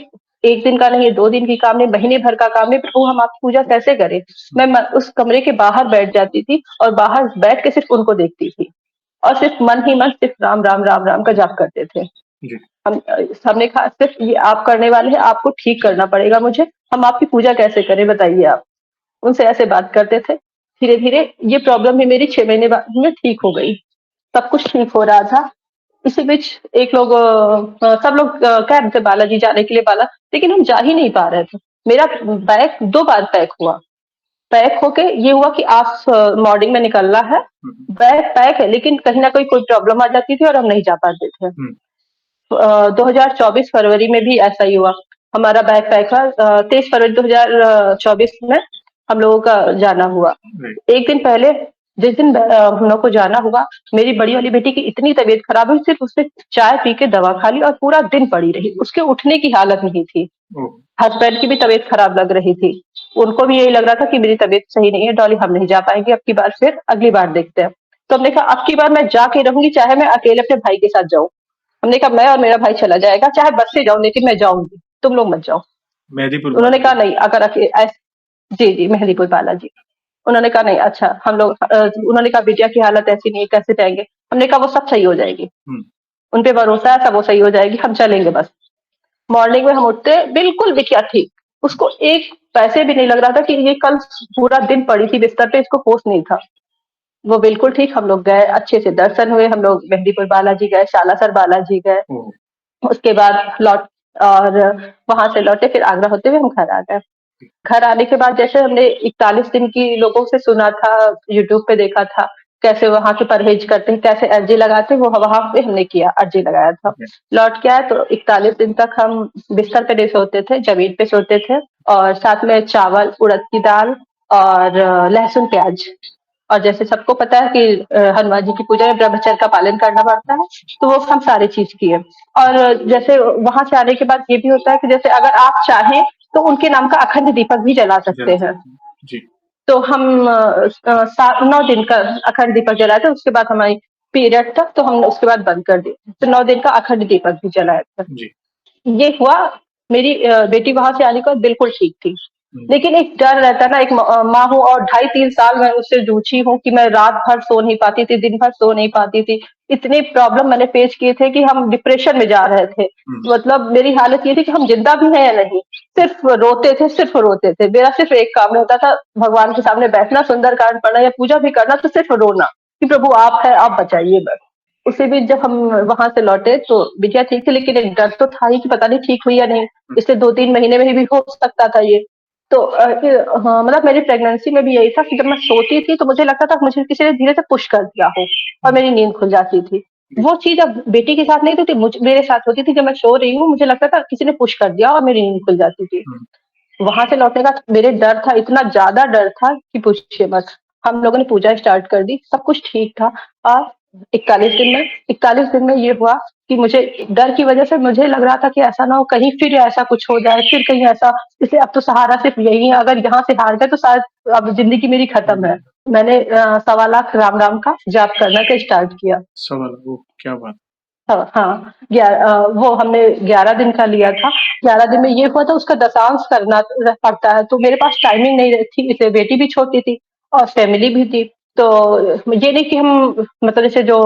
1 दिन का नहीं, ये 2 दिन की काम नहीं, महीने भर का काम है, प्रभु हम आपकी पूजा कैसे करें? मैं उस कमरे के बाहर बैठ जाती थी और बाहर बैठ के सिर्फ उनको देखती थी और सिर्फ मन ही मन सिर्फ राम राम राम राम का जाप करते थे। जी। हमने कहा सिर्फ ये आप करने वाले हैं, आपको ठीक करना पड़ेगा मुझे, हम आपकी पूजा कैसे करें बताइए आप। उनसे ऐसे बात करते थे। धीरे धीरे ये प्रॉब्लम भी मेरी 6 महीने बाद में ठीक हो गई। सब कुछ ठीक हो रहा था। इसी बीच एक लोग सब लोग कह रहे थे बालाजी जाने के लिए बाला, लेकिन हम जा ही नहीं पा रहे थे। मेरा बैग 2 बार पैक हुआ। पैक होके ये हुआ कि आज मॉर्निंग में निकलना है, बैग पैक है, लेकिन कहीं ना कहीं कोई प्रॉब्लम आ जाती थी और हम नहीं जा पाते थे। 2024 फरवरी में भी ऐसा ही हुआ। हमारा बैग पैक हुआ 23 फरवरी 2024 में हम लोगों का जाना हुआ। एक दिन पहले जिस दिन हम लोग को जाना हुआ, मेरी बड़ी वाली बेटी की इतनी तबीयत खराब हुई, सिर्फ उसने चाय पी के दवा खा ली और पूरा दिन पड़ी रही। उसके उठने की हालत नहीं थी। हस्बैंड की भी तबीयत खराब लग रही थी। उनको भी यही लग रहा था कि मेरी तबीयत सही नहीं है, डॉली हम नहीं जा पाएंगे, अब की बार फिर अगली बार देखते हैं। तो हमने कहा अब की बार मैं जाके रहूंगी, चाहे मैं अकेले अपने भाई के साथ जाऊं। हमने कहा मैं और मेरा भाई चला जाएगा, चाहे बस से जाऊं, लेकिन मैं जाऊंगी, तुम लोग मत जाओ। मेहदीपुर उन्होंने कहा नहीं, अगर जी जी मेहंदीपुर बालाजी। उन्होंने कहा नहीं, अच्छा हम लोग उन्होंने कहा बिटिया की हालत ऐसी नहीं है, कैसे जाएंगे? हमने कहा वो सब सही हो जाएगी, उन पे भरोसा है, सब वो सही हो जाएगी, हम चलेंगे बस। मॉर्निंग में हम उठते, बिल्कुल बिटिया ठीक, उसको एक पैसे भी नहीं लग रहा था कि ये कल पूरा दिन पड़ी थी बिस्तर पे, इसको होश नहीं था। वो बिल्कुल ठीक। हम लोग गए, अच्छे से दर्शन हुए, हम लोग मेहंदीपुर बालाजी गए, शालासर बालाजी गए। उसके बाद लौट और वहां से लौटे, फिर आगरा होते हुए हम घर आ गए। घर आने के बाद जैसे हमने 41 दिन की लोगों से सुना था, यूट्यूब पे देखा था कैसे वहां के परहेज करते हैं, कैसे अर्जी लगाते हैं, वो वहां पे हमने किया, अर्जी लगाया था। लौट के आए तो 41 दिन तक हम बिस्तर पे नहीं सोते थे, जमीन पे सोते थे और साथ में चावल, उड़द की दाल और लहसुन प्याज। और जैसे सबको पता है कि हनुमान जी की पूजा में ब्रह्मचर्य का पालन करना पड़ता है, तो वो हम सारी चीज किए। और जैसे वहां से आने के बाद ये भी होता है कि जैसे अगर आप चाहें तो उनके नाम का अखंड दीपक भी जला सकते हैं। जी। तो हम 9 दिन का अखंड दीपक जलाए थे। उसके बाद हमारी पीरियड था तो हमने उसके बाद बंद कर दिया, तो 9 दिन का अखंड दीपक भी जलाया था। जी। ये हुआ। मेरी बेटी वहां से आने के बाद बिल्कुल ठीक थी, लेकिन एक डर रहता है ना, एक माँ हूँ और 2.5-3 साल मैं उससे जूझी हूँ कि मैं रात भर सो नहीं पाती थी, दिन भर सो नहीं पाती थी। इतने प्रॉब्लम मैंने फेस किए थे कि हम डिप्रेशन में जा रहे थे। मतलब मेरी हालत ये थी कि हम जिंदा भी हैं या नहीं, सिर्फ रोते थे, सिर्फ रोते थे। मेरा सिर्फ एक काम होता था, भगवान के सामने बैठना, सुंदरकांड पढ़ना या पूजा भी करना, तो सिर्फ रोना कि प्रभु आप है, आप बचाइए बस। उसी बीच जब हम वहां से लौटे तो बिटिया ठीक थी, लेकिन एक डर तो था ही कि पता नहीं ठीक हुई या नहीं, इसलिए 2-3 महीने में भी हो सकता था ये। तो हाँ, मतलब मेरी प्रेगनेंसी में भी यही था कि जब मैं सोती थी तो मुझे लगता था मुझे किसी ने धीरे से पुश कर दिया हो और मेरी नींद खुल जाती थी। वो चीज अब बेटी के साथ नहीं होती थी, मेरे साथ होती थी। जब मैं सो रही हूँ मुझे लगता था किसी ने पुश कर दिया और मेरी नींद खुल जाती थी। वहां से लौटने का मेरे डर था, इतना ज्यादा डर था कि पूछिए मत। हम लोगों ने पूजा स्टार्ट कर दी, सब कुछ ठीक था। और 41 दिन में ये हुआ कि मुझे डर की वजह से मुझे लग रहा था कि ऐसा ना हो कहीं फिर ऐसा कुछ हो जाए, फिर कहीं ऐसा, जैसे अब तो सहारा सिर्फ यही है, अगर यहाँ से हार गए तो शायद अब जिंदगी मेरी खत्म है। मैंने 1.25 लाख राम राम का जाप करना का स्टार्ट किया। 1.25 लाख, क्या बात। हाँ, वो हमने 11 दिन का लिया था। 11 दिन में ये हुआ था, उसका दशांश करना पड़ता है, तो मेरे पास टाइमिंग नहीं थी, इसलिए बेटी भी छोटी थी और फैमिली भी थी। तो ये नहीं कि हम मतलब जैसे जो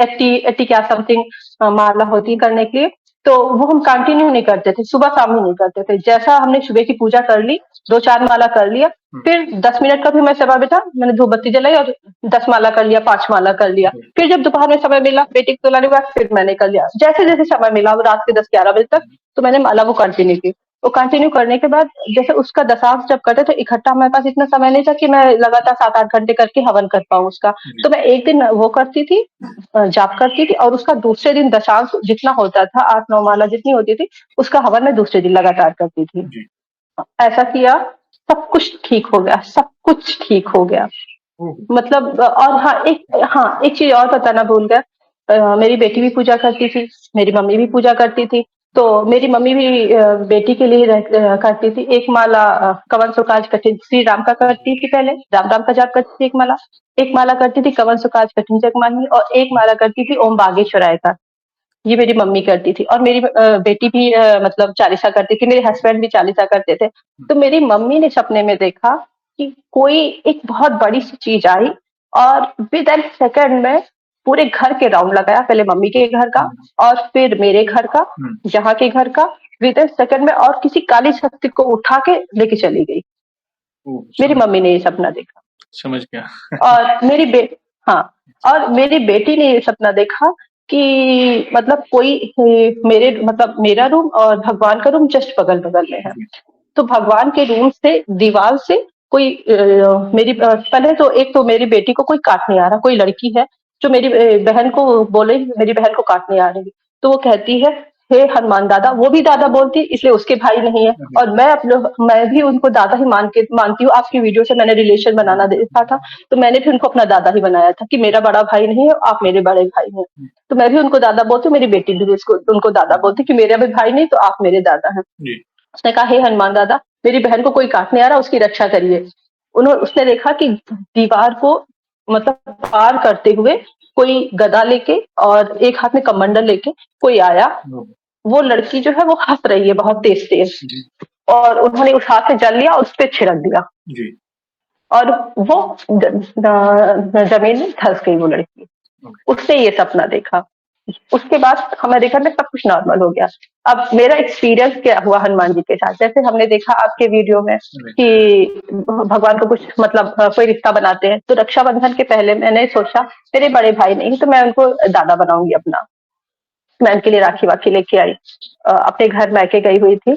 80 क्या समथिंग माला होती है करने के लिए, तो वो हम कंटिन्यू नहीं करते थे, सुबह शाम ही नहीं करते थे। जैसा हमने सुबह की पूजा कर ली, 2-4 माला कर लिया, फिर 10 मिनट का भी मैं समय बेटा, मैंने धूप बत्ती जलाई और 10 माला कर लिया, 5 माला कर लिया। फिर जब दोपहर में समय मिला बेटी को लाने के बाद फिर मैंने कर लिया, जैसे जैसे समय मिला रात के 10-11 बजे तक, तो मैंने माला वो कंटिन्यू की। वो कंटिन्यू करने के बाद जैसे उसका दशांश जब करते तो इकट्ठा हमारे पास इतना समय नहीं था कि मैं लगातार 7-8 घंटे करके हवन कर पाऊँ उसका। तो मैं एक दिन वो करती थी, जाप करती थी, और उसका दूसरे दिन दशांश जितना होता था, 8-9 माला जितनी होती थी, उसका हवन मैं दूसरे दिन लगातार करती थी। ऐसा किया, सब कुछ ठीक हो गया, सब कुछ ठीक हो गया। मतलब और हाँ, एक चीज और बताना भूल गया। मेरी बेटी भी पूजा करती थी, मेरी मम्मी भी पूजा करती थी। तो मेरी मम्मी भी बेटी के लिए करती थी एक माला कवन सुकाज कठिन श्री राम का करती थी, पहले राम राम का जाप करती थी एक माला करती थी कवन सुकाज कठिन जगमानी, और एक माला करती थी ओम बागेश्वराय का। ये मेरी मम्मी करती थी, और मेरी बेटी भी मतलब चालीसा करती थी, मेरे हस्बैंड भी चालीसा करते थे। तो मेरी मम्मी ने सपने में देखा कि कोई एक बहुत बड़ी सी चीज आई, और विद एन सेकंड में पूरे घर के राउंड लगाया, पहले मम्मी के घर का और फिर मेरे घर का, जहाँ के घर का, विद एन सेकंड में, और किसी काली शक्ति को उठा के लेके चली गई। मेरी मम्मी ने ये सपना देखा। समझ गया। और हाँ, और मेरी बेटी ने ये सपना देखा कि मतलब कोई मेरे मतलब मेरा रूम और भगवान का रूम जस्ट बगल बगल में है। तो भगवान के रूम से दीवार से कोई मेरी पहले तो एक तो मेरी बेटी को कोई काटने आ रहा, कोई लड़की है जो मेरी बहन को बोले मेरी बहन को काटने आ रही, तो वो कहती है हे हनुमान दादा, वो भी दादा बोलती है इसलिए उसके भाई नहीं है, और मैं भी उनको दादा ही मानती हूँ। आपकी वीडियो से मैंने रिलेशन बनाना देखा था, तो मैंने भी उनको अपना दादा ही बनाया था कि मेरा बड़ा भाई नहीं है, आप मेरे बड़े भाई हैं। तो मैं भी उनको दादा बोलती हूँ, मेरी बेटी भी उनको दादा बोलती कि मेरा भी भाई नहीं तो आप मेरे दादा हैं। उसने कहा हे हनुमान दादा, मेरी बहन को कोई काटने आ रहा, उसकी रक्षा करिए। उसने देखा कि दीवार को मतलब पार करते हुए कोई गदा लेके और एक हाथ में कमंडल लेके कोई आया। वो लड़की जो है वो हंस रही है बहुत तेज तेज, और उन्होंने उस हाथ से जल लिया और उस पर छिड़क दिया, और वो जमीन में धंस गई वो लड़की। उसने ये सपना देखा। उसके बाद हमारे घर में सब कुछ नॉर्मल हो गया। अब मेरा एक्सपीरियंस क्या हुआ हनुमान जी के साथ, जैसे हमने देखा आपके वीडियो में कि भगवान को कुछ मतलब कोई रिश्ता बनाते हैं, तो रक्षाबंधन के पहले मैंने सोचा मेरे बड़े भाई नहीं तो मैं उनको दादा बनाऊंगी अपना। मैं उनके लिए राखी वाखी लेके आई, अपने घर मैके गई हुई थी,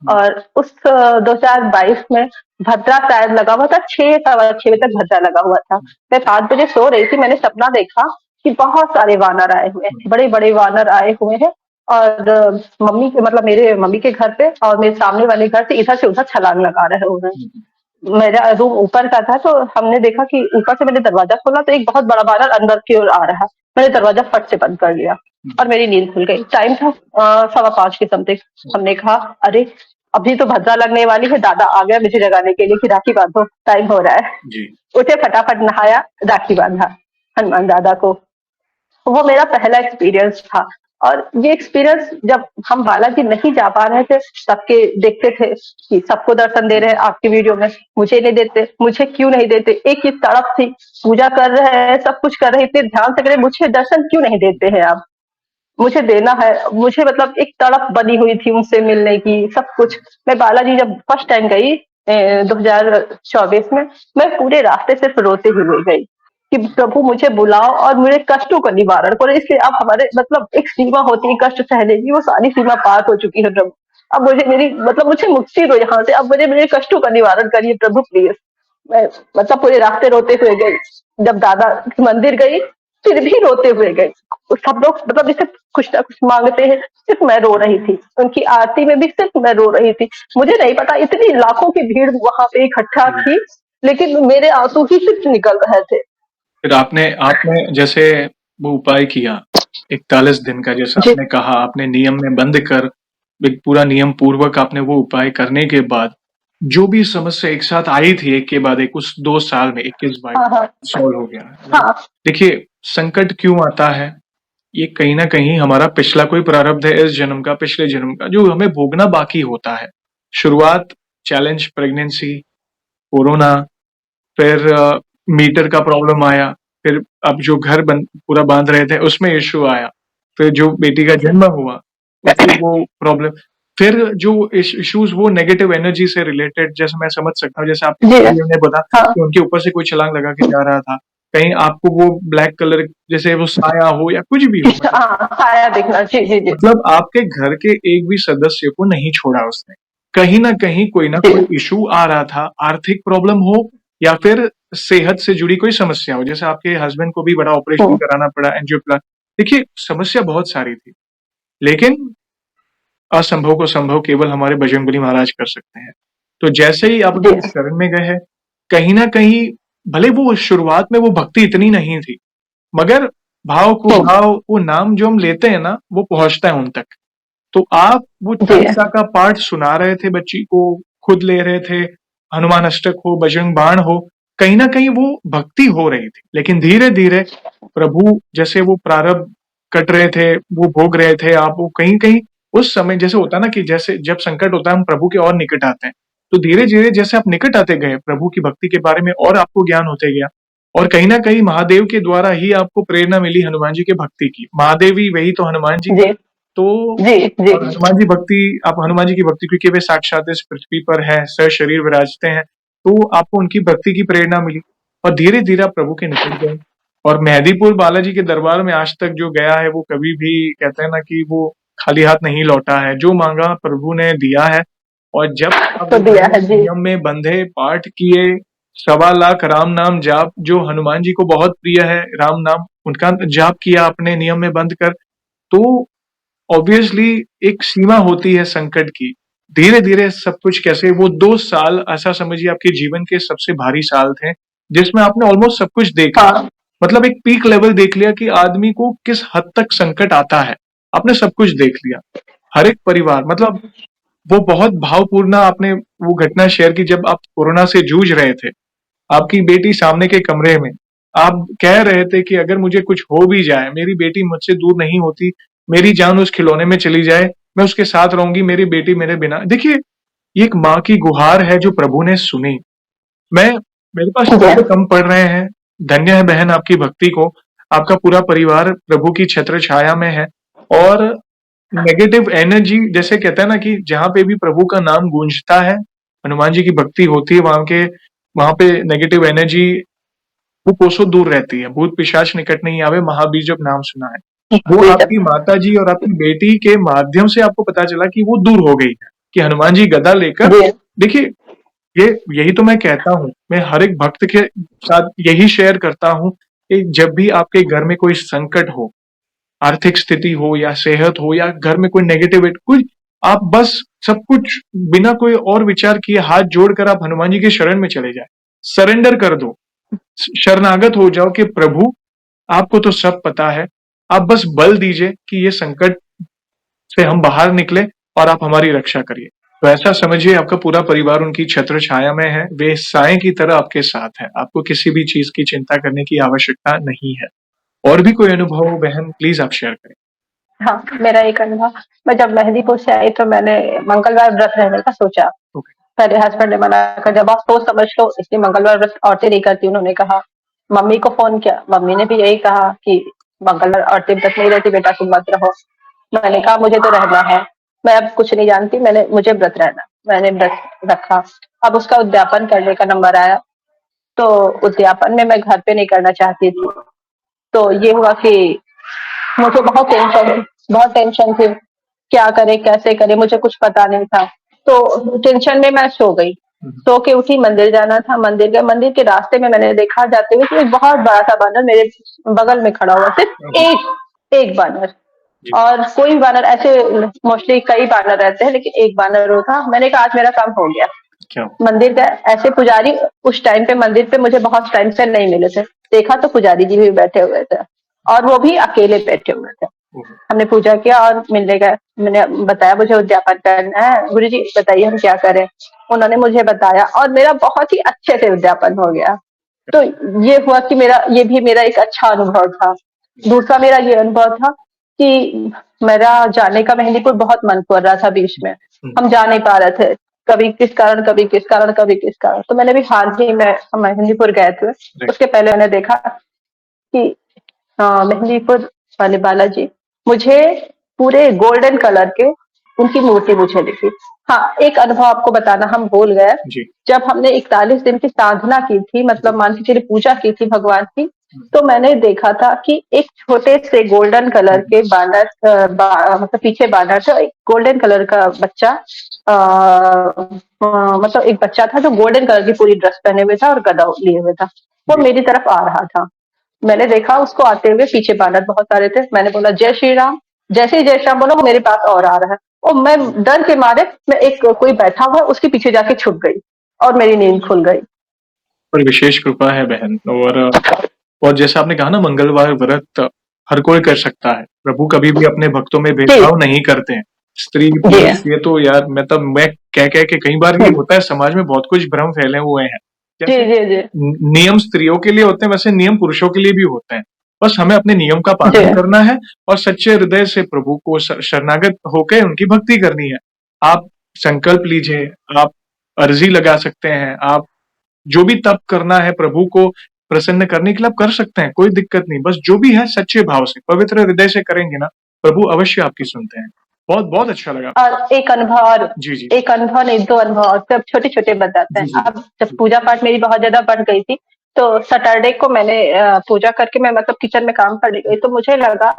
और उस 2022 में भद्रा शायद लगा हुआ था, 6 सवा 6 बजे तक भद्रा लगा हुआ था। मैं 5 बजे सो रही थी, मैंने सपना देखा कि बहुत सारे वानर आए हुए हैं, बड़े बड़े वानर आए हुए हैं, और मम्मी के मतलब मेरे मम्मी के घर पे और मेरे सामने वाले घर से इधर छलांग लगा रहे हुए हैं। मेरा रूम ऊपर का था, तो हमने देखा कि ऊपर से मैंने दरवाजा खोला तो एक बहुत बड़ा वानर अंदर की ओर आ रहा है। मैंने दरवाजा फट से बंद कर लिया और मेरी नींद खुल गई। टाइम था 5:15 के समथिंग। हमने कहा अरे अभी तो भद्रा लगने वाली है, दादा आ गया मुझे जगाने के लिए कि राखी बांधो, टाइम हो रहा है। उठे, फटाफट नहाया, राखी बांधा हनुमान दादा को। वो मेरा पहला एक्सपीरियंस था। और ये एक्सपीरियंस जब हम बालाजी नहीं जा पा रहे थे, सबके देखते थे कि सबको दर्शन दे रहे हैं आपकी वीडियो में, मुझे नहीं देते, मुझे क्यों नहीं देते। एक ही तड़प थी, पूजा कर रहे हैं, सब कुछ कर रहे हैं, इतने ध्यान से कर रहे, मुझे दर्शन क्यों नहीं देते हैं आप, मुझे देना है। मुझे मतलब एक तड़प बनी हुई थी उनसे मिलने की, सब कुछ। मैं बालाजी जब फर्स्ट टाइम गई 2024 में, मैं पूरे रास्ते सिर्फ रोते हुए गई कि प्रभु मुझे बुलाओ और मेरे कष्टों का निवारण करो। इसलिए आप हमारे मतलब एक सीमा होती है कष्ट सहने की, वो सारी सीमा पार हो चुकी है प्रभु। अब मुझे मेरी मतलब मुझे मुक्ति दो यहाँ से, अब मुझे मेरे कष्टों का निवारण करिए प्रभु प्लीज। मैं मतलब पूरे रास्ते रोते हुए गई। जब दादा के मंदिर गई फिर भी रोते हुए गई। सब लोग मतलब जैसे कुछ ना कुछ मांगते हैं, सिर्फ मैं रो रही थी। उनकी आरती में भी सिर्फ मैं रो रही थी। मुझे नहीं पता इतनी लाखों की भीड़ वहां पे इकट्ठा थी, लेकिन मेरे आंसू ही सिर्फ निकल रहे थे। फिर आपने आपने जैसे वो उपाय किया 41 दिन का, जैसा आपने कहा, आपने नियम में बंद कर एक पूरा नियम पूर्वक आपने वो उपाय करने के बाद जो भी समस्या एक साथ आई थी एक के बाद एक, उस 2 साल में 21-22 सॉल्व हो गया। देखिए संकट क्यों आता है, ये कहीं ना कहीं हमारा पिछला कोई प्रारब्ध है, इस जन्म का, पिछले जन्म का, जो हमें भोगना बाकी होता है। शुरुआत चैलेंज, प्रेगनेंसी, कोरोना, फिर मीटर का प्रॉब्लम आया, फिर अब जो घर पूरा बांध रहे थे उसमें इश्यू आया, फिर जो बेटी का जन्म हुआ उसमें वो प्रॉब्लम, फिर जो इश्यूज वो नेगेटिव एनर्जी से रिलेटेड, जैसे मैं समझ सकता हूँ, जैसे आपने बताया कि उनके ऊपर से कोई छलांग लगा के जा रहा था, कहीं आपको वो ब्लैक कलर जैसे वो साया हो या कुछ भी हो, साया दिखना, मतलब आपके घर के एक भी सदस्य को नहीं छोड़ा उसने। कहीं ना कहीं कोई ना कोई इशू आ रहा था, आर्थिक प्रॉब्लम हो या फिर सेहत से जुड़ी कोई समस्या हो, जैसे आपके हस्बैंड को भी बड़ा ऑपरेशन कराना पड़ा, एंजियोप्लास्टी। देखिए समस्या बहुत सारी थी, लेकिन असंभव को संभव केवल हमारे बजरंगबली महाराज कर सकते हैं। तो जैसे ही आप उनके शरण में गए हैं, कहीं ना कहीं भले वो शुरुआत में वो भक्ति इतनी नहीं थी, मगर भाव को भाव, वो नाम जो हम लेते हैं ना वो पहुंचता है उन तक। तो आप वो जी, चालीसा का पाठ सुना रहे थे बच्ची को, खुद ले रहे थे, हनुमान अष्टक हो, बजरंग बाण हो, कहीं न कहीं वो भक्ति हो रही थी। लेकिन धीरे-धीरे प्रभु जैसे वो प्रारब्ध कट रहे थे, वो भोग रहे थे, आप वो कहीं-कहीं उस समय जैसे होता है ना कि जैसे जब संकट होता है हम प्रभु के और निकट आते हैं। तो धीरे-धीरे जैसे आप निकट आते गए प्रभु की भक्ति के बारे में और आपको ज्ञान होते गया और कहीं न कहीं महादेव के द्वारा ही आपको प्रेरणा मिली हनुमान जी के भक्ति की। महादेव ही वही तो हनुमान जी, जी, तो जी, जी, और हनुमान जी भक्ति आप हनुमान जी की भक्ति क्योंकि वे साक्षात इस पृथ्वी पर हैं, सशरीर विराजते हैं, तो आपको उनकी भक्ति की प्रेरणा मिली और धीरे-धीरे आप प्रभु के निकट गए। और मेहदीपुर बालाजी के दरबार में आज तक जो गया है वो कभी भी कहते हैं ना कि वो खाली हाथ नहीं लौटा है। जो माँगा प्रभु ने दिया है और जब आप तो वो दिया नियम है। जी, नियम में बंधे, पाठ किए, सवा लाख राम नाम जाप जो हनुमान जी को बहुत प्रिय है राम नाम, उनका जाप किया आपने नियम में बंध कर, तो ऑब्वियसली एक सीमा होती है संकट की। धीरे-धीरे सब कुछ कैसे वो 2 साल ऐसा समझिए आपके जीवन के सबसे भारी साल थे, जिसमें आपने ऑलमोस्ट सब कुछ देख लिया। हाँ, मतलब एक पीक लेवल देख लिया कि आदमी को किस हद तक संकट आता है। आपने सब कुछ देख लिया। हर एक परिवार मतलब वो बहुत भावपूर्ण आपने वो घटना शेयर की जब आप कोरोना से जूझ रहे थे। आपकी बेटी सामने के कमरे में, आप कह रहे थे कि अगर मुझे कुछ हो भी जाए, मेरी बेटी मुझसे दूर नहीं होती, मेरी जान उस खिलौने में चली जाए, मैं उसके साथ रहूँगी, मेरी बेटी मेरे बिना देखिए, ये एक माँ की गुहार है जो प्रभु ने सुनी। मैं मेरे पास जी, शब्द कम पड़ रहे हैं, धन्य है बहन आपकी भक्ति को, आपका पूरा परिवार प्रभु की छत्र छाया में है और नेगेटिव एनर्जी जैसे कहते हैं ना कि जहाँ पे भी प्रभु का नाम गूंजता है, हनुमान जी की भक्ति होती है, वहाँ पे नेगेटिव एनर्जी वो कोसों दूर रहती है। भूत पिशाच निकट नहीं आवे, महावीर जब नाम सुना है। वो जी, आपकी माताजी और आपकी बेटी के माध्यम से आपको पता चला कि वो दूर हो गई है, कि हनुमान जी गदा लेकर जी, देखिए, ये यही तो मैं कहता हूँ, मैं हर एक भक्त के साथ यही शेयर करता हूँ कि जब भी आपके घर में कोई संकट हो, आर्थिक स्थिति हो या सेहत हो या घर में कोई नेगेटिविटी कोई आप बस सब कुछ बिना कोई और विचार किए हाथ जोड़कर आप हनुमान जी के शरण में चले जाएँ। सरेंडर कर दो, शरणागत हो जाओ कि प्रभु आपको तो सब पता है, आप बस बल दीजिए कि ये संकट से हम बाहर निकले और आप हमारी रक्षा करिए। तो ऐसा समझिए आपका पूरा परिवार उनकी छत्र छाया में है, वे साएँ की तरह आपके साथ हैं, आपको किसी भी चीज़ की चिंता करने की आवश्यकता नहीं है। और भी कोई अनुभव हो बहन प्लीज़ आप शेयर करें। हाँ, मेरा एक अनुभव, मैं जब मेहंदीपुर से आई तो मैंने मंगलवार व्रत रहने का सोचा। ओके, मेरे हस्बैंड ने मना कर दिया, "बस सोच समझ लो इसलिए मंगलवार व्रत औरतें नहीं करती।" उन्होंने कहा। मम्मी को फ़ोन किया, मम्मी ने भी यही कहा कि मंगलवार औरतें व्रत नहीं रहती, बेटा तुम मत रहो। मैंने कहा मुझे तो रहना है, मैं अब कुछ नहीं जानती, मुझे व्रत रहना। मैंने व्रत रखा। अब उसका उद्यापन करने का नंबर आया, तो उद्यापन में मैं घर पे नहीं करना चाहती थी। तो ये हुआ कि मुझे बहुत टेंशन थी, क्या करे, कैसे करे, मुझे कुछ पता नहीं था। तो टेंशन में मैं सो गई। हुँ, सो के उठी, मंदिर जाना था, मंदिर गए, मंदिर के रास्ते में मैंने देखा जाते हुए कि एक बहुत बड़ा-सा बानर मेरे बगल में खड़ा हुआ, सिर्फ ओके, एक बानर। जी, और कोई बानर ऐसे मोस्टली कई बानर रहते हैं, लेकिन एक बानर वो था। मैंने कहा आज मेरा काम हो गया। क्या हुआ? मंदिर गए, ऐसे पुजारी उस टाइम पे मंदिर पे मुझे बहुत टाइम से नहीं मिले थे। देखा तो पुजारी जी भी बैठे हुए थे और वो भी अकेले बैठे हुए थे। ओहो! हमने पूजा किया और मिलने गए। मैंने बताया मुझे उद्यापन करना है, गुरुजी बताइए हम क्या करें? उन्होंने मुझे बताया और मेरा बहुत ही अच्छे से उद्यापन हो गया। तो ये हुआ कि ये भी मेरा एक अच्छा अनुभव था। दूसरा मेरा ये अनुभव था कि मेरा जाने का मेहंदीपुर बहुत मन कर रहा था बीच में। हुँ, हम जा नहीं पा रहे थे। कभी किस कारण, कभी किस कारण, कभी किस कारण। तो मैंने भी हाल ही में हम मेहंदीपुर गए थे। राइट, उसके पहले मैंने देखा कि मेहंदीपुर वाले बालाजी मुझे पूरे गोल्डन कलर के उनकी मूर्ति मुझे दिखी। हाँ, एक अनुभव आपको बताना हम भूल गए। जी, जब हमने 41 दिन की साधना की थी, जी, मतलब मान के चलिए पूजा की थी भगवान की, हुँ, तो मैंने देखा था कि एक छोटे से गोल्डन कलर हुँ, के बानर मतलब पीछे बानर था, एक गोल्डन कलर का बच्चा मतलब एक बच्चा था जो गोल्डन कलर की पूरी ड्रेस पहने हुए था और गदा लिए हुए था। वो जी, मेरी तरफ आ रहा था। मैंने देखा उसको आते हुए, पीछे बानर बहुत सारे थे। मैंने बोला जय श्री राम। जैसे ही जय श्री राम बोला वो मेरे पास और आ रहा है और मैं हुँ, डर के मारे मैं एक कोई बैठा हुआ है उसके पीछे जाके छुप गई और मेरी नींद खुल गई। बड़ी विशेष कृपा है बहन और जैसा आपने कहा ना मंगलवार व्रत हर कोई कर सकता है। प्रभु कभी भी अपने भक्तों में जी, भेदभाव नहीं करते हैं। स्त्री जी पुरुष, ये तो यार मतलब मैं कह के कई बार ये होता है समाज में बहुत कुछ भ्रम फैले हुए हैं। जी जैसे जी जी नियम स्त्रियों के लिए होते हैं, वैसे नियम पुरुषों के लिए भी होते हैं। बस हमें अपने नियम का जी पालन करना है और सच्चे हृदय से प्रभु को शरणागत होकर उनकी भक्ति करनी है। आप संकल्प लीजिए, आप अर्जी लगा सकते हैं, आप जो भी तप करना है प्रभु को प्रसन्न करने के लिए आप कर सकते हैं, कोई दिक्कत नहीं। बस जो भी है सच्चे भाव से, पवित्र हृदय से करेंगे ना, प्रभु अवश्य आपकी सुनते हैं। बहुत बहुत अच्छा लगा। और एक अनुभव और जी जी एक अनुभव नहीं, दो अनुभव और सब छोटे छोटे बताते जी हैं। जी अब जब पूजा पाठ मेरी बहुत ज्यादा बढ़ गई थी, तो सैटरडे को मैंने पूजा करके मैं मतलब किचन में काम करने गई, तो मुझे लगा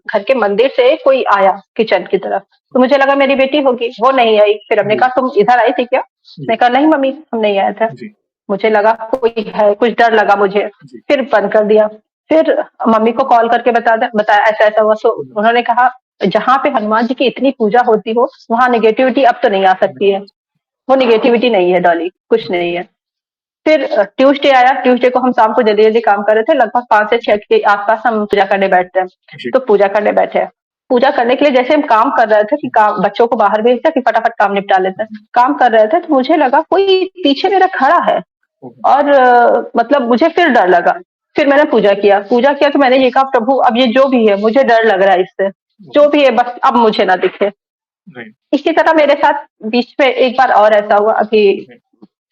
घर के मंदिर से कोई आया किचन की तरफ, तो मुझे लगा मेरी बेटी होगी, वो नहीं आई। फिर हमने जी कहा तुम इधर आई थी क्या? जी मैंने कहा नहीं मम्मी, हम नहीं आया था। जी मुझे लगा कोई है, कुछ डर लगा मुझे। जी फिर बंद कर दिया। फिर मम्मी को कॉल करके बताया ऐसा ऐसा हुआ। सो उन्होंने कहा जहाँ पे हनुमान जी की इतनी पूजा होती हो, वहां निगेटिविटी अब तो नहीं आ सकती है। वो निगेटिविटी नहीं है डॉली, कुछ नहीं है। फिर ट्यूसडे आया। ट्यूसडे को हम शाम को जल्दी जल्दी काम कर रहे थे, लगभग 5 से 6 के आसपास हम पूजा करने बैठते हैं। जी तो पूजा करने बैठे। पूजा करने के लिए जैसे हम काम कर रहे थे कि काम बच्चों को बाहर भेजते कि फटाफट काम निपटा लेते हैं, काम कर रहे थे तो मुझे लगा कोई पीछे मेरा खड़ा है। और मतलब मुझे फिर डर लगा। फिर मैंने पूजा किया। पूजा किया तो मैंने ये कहा प्रभु अब ये जो भी है मुझे डर लग रहा है इससे, जो भी है बस अब मुझे ना दिखे। राइट इसी तरह मेरे साथ बीच में एक बार और ऐसा हुआ, अभी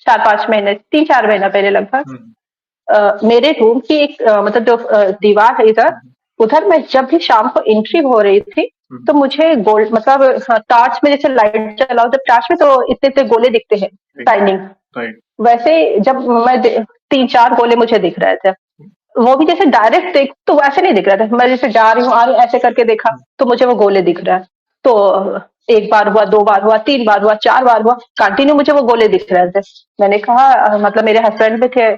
4-5 महीने, 3-4 महीना पहले लगभग। मेरे रूम की एक मतलब जो दीवार है इधर, उधर मैं जब भी शाम को एंट्री हो रही थी, तो मुझे गोल्ड मतलब टॉर्च में जैसे लाइट चलाओ जब टॉर्च में, तो इतने इतने गोले दिखते हैं शाइनिंग। राइट वैसे जब मैं 3-4 गोले मुझे दिख रहे थे, वो भी जैसे डायरेक्ट देख तो वैसे नहीं दिख रहा था। मैं जैसे जा रही हूँ आ रही हूँ ऐसे करके देखा, तो मुझे वो गोले दिख रहा है। तो एक बार हुआ, 2 बार हुआ, 3 बार हुआ, 4 बार हुआ, कंटिन्यू मुझे वो गोले दिख रहे थे। मैंने कहा मतलब मेरे हस्बैंड भी थे,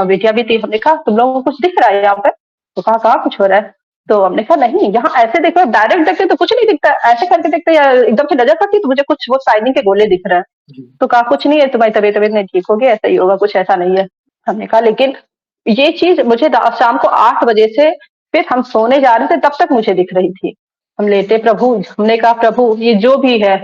बिटिया भी थी। हमने कहा तुम लोगों को कुछ दिख रहा है यहाँ पे? तो कहा कहाँ कुछ हो रहा है। तो हमने कहा नहीं, यहाँ ऐसे देखो, डायरेक्ट देखते तो कुछ नहीं दिखता, ऐसे करके देखते या एकदम से नजर पड़ती तो मुझे कुछ वो साइनिंग के गोले दिख रहे हैं। तो कहा कुछ नहीं है, तुम्हारी तबीयत तबीयत नहीं ठीक होगी, ऐसा ही होगा, कुछ ऐसा नहीं है। हमने कहा लेकिन ये चीज मुझे शाम को 8 बजे से फिर हम सोने जा रहे थे तब तक मुझे दिख रही थी। हम लेटे प्रभु, हमने कहा प्रभु ये जो भी है,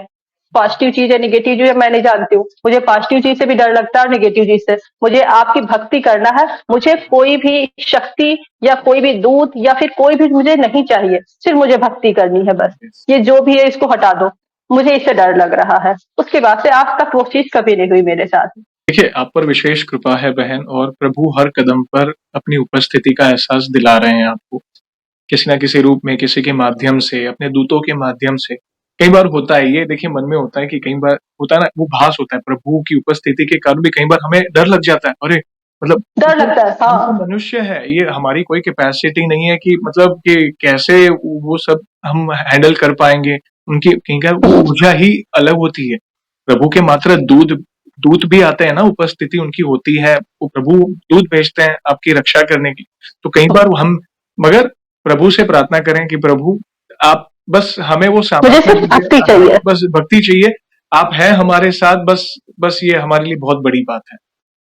पॉजिटिव चीज है निगेटिव चीज है मैं नहीं जानती हूँ, मुझे पॉजिटिव चीज से भी डर लगता है और निगेटिव चीज से। मुझे आपकी भक्ति करना है, मुझे कोई भी शक्ति या कोई भी दूत या फिर कोई भी मुझे नहीं चाहिए, सिर्फ मुझे भक्ति करनी है बस। ये जो भी है इसको हटा दो, मुझे इससे डर लग रहा है। उसके बाद से आज तक वो चीज कभी नहीं हुई मेरे साथ। देखिए, आप पर विशेष कृपा है बहन, और प्रभु हर कदम पर अपनी उपस्थिति का एहसास दिला रहे हैं आपको, किसी ना किसी रूप में, किसी के माध्यम से, अपने दूतों के माध्यम से। कई बार होता है ये, देखिए मन में होता है कि कई बार होता है ना, वो भास होता है प्रभु की उपस्थिति के कारण भी कई बार हमें डर लग जाता है। अरे मतलब डर लगता है हम तो हाँ। मनुष्य है, ये हमारी कोई कैपेसिटी नहीं है कि मतलब कि कैसे वो सब हम हैंडल कर पाएंगे। उनकी कहीं का ऊर्जा ही अलग होती है। प्रभु के मात्र दूत दूत भी आते हैं ना, उपस्थिति उनकी होती है, वो प्रभु दूत भेजते हैं आपकी रक्षा करने की। तो कई बार हम मगर प्रभु से प्रार्थना करें कि प्रभु आप बस हमें वो मुझे सामर्थ्य सिर्फ दीजिए, भक्ति चाहिए। बस भक्ति चाहिए। आप हैं हमारे साथ, बस बस ये हमारे लिए बहुत बड़ी बात है।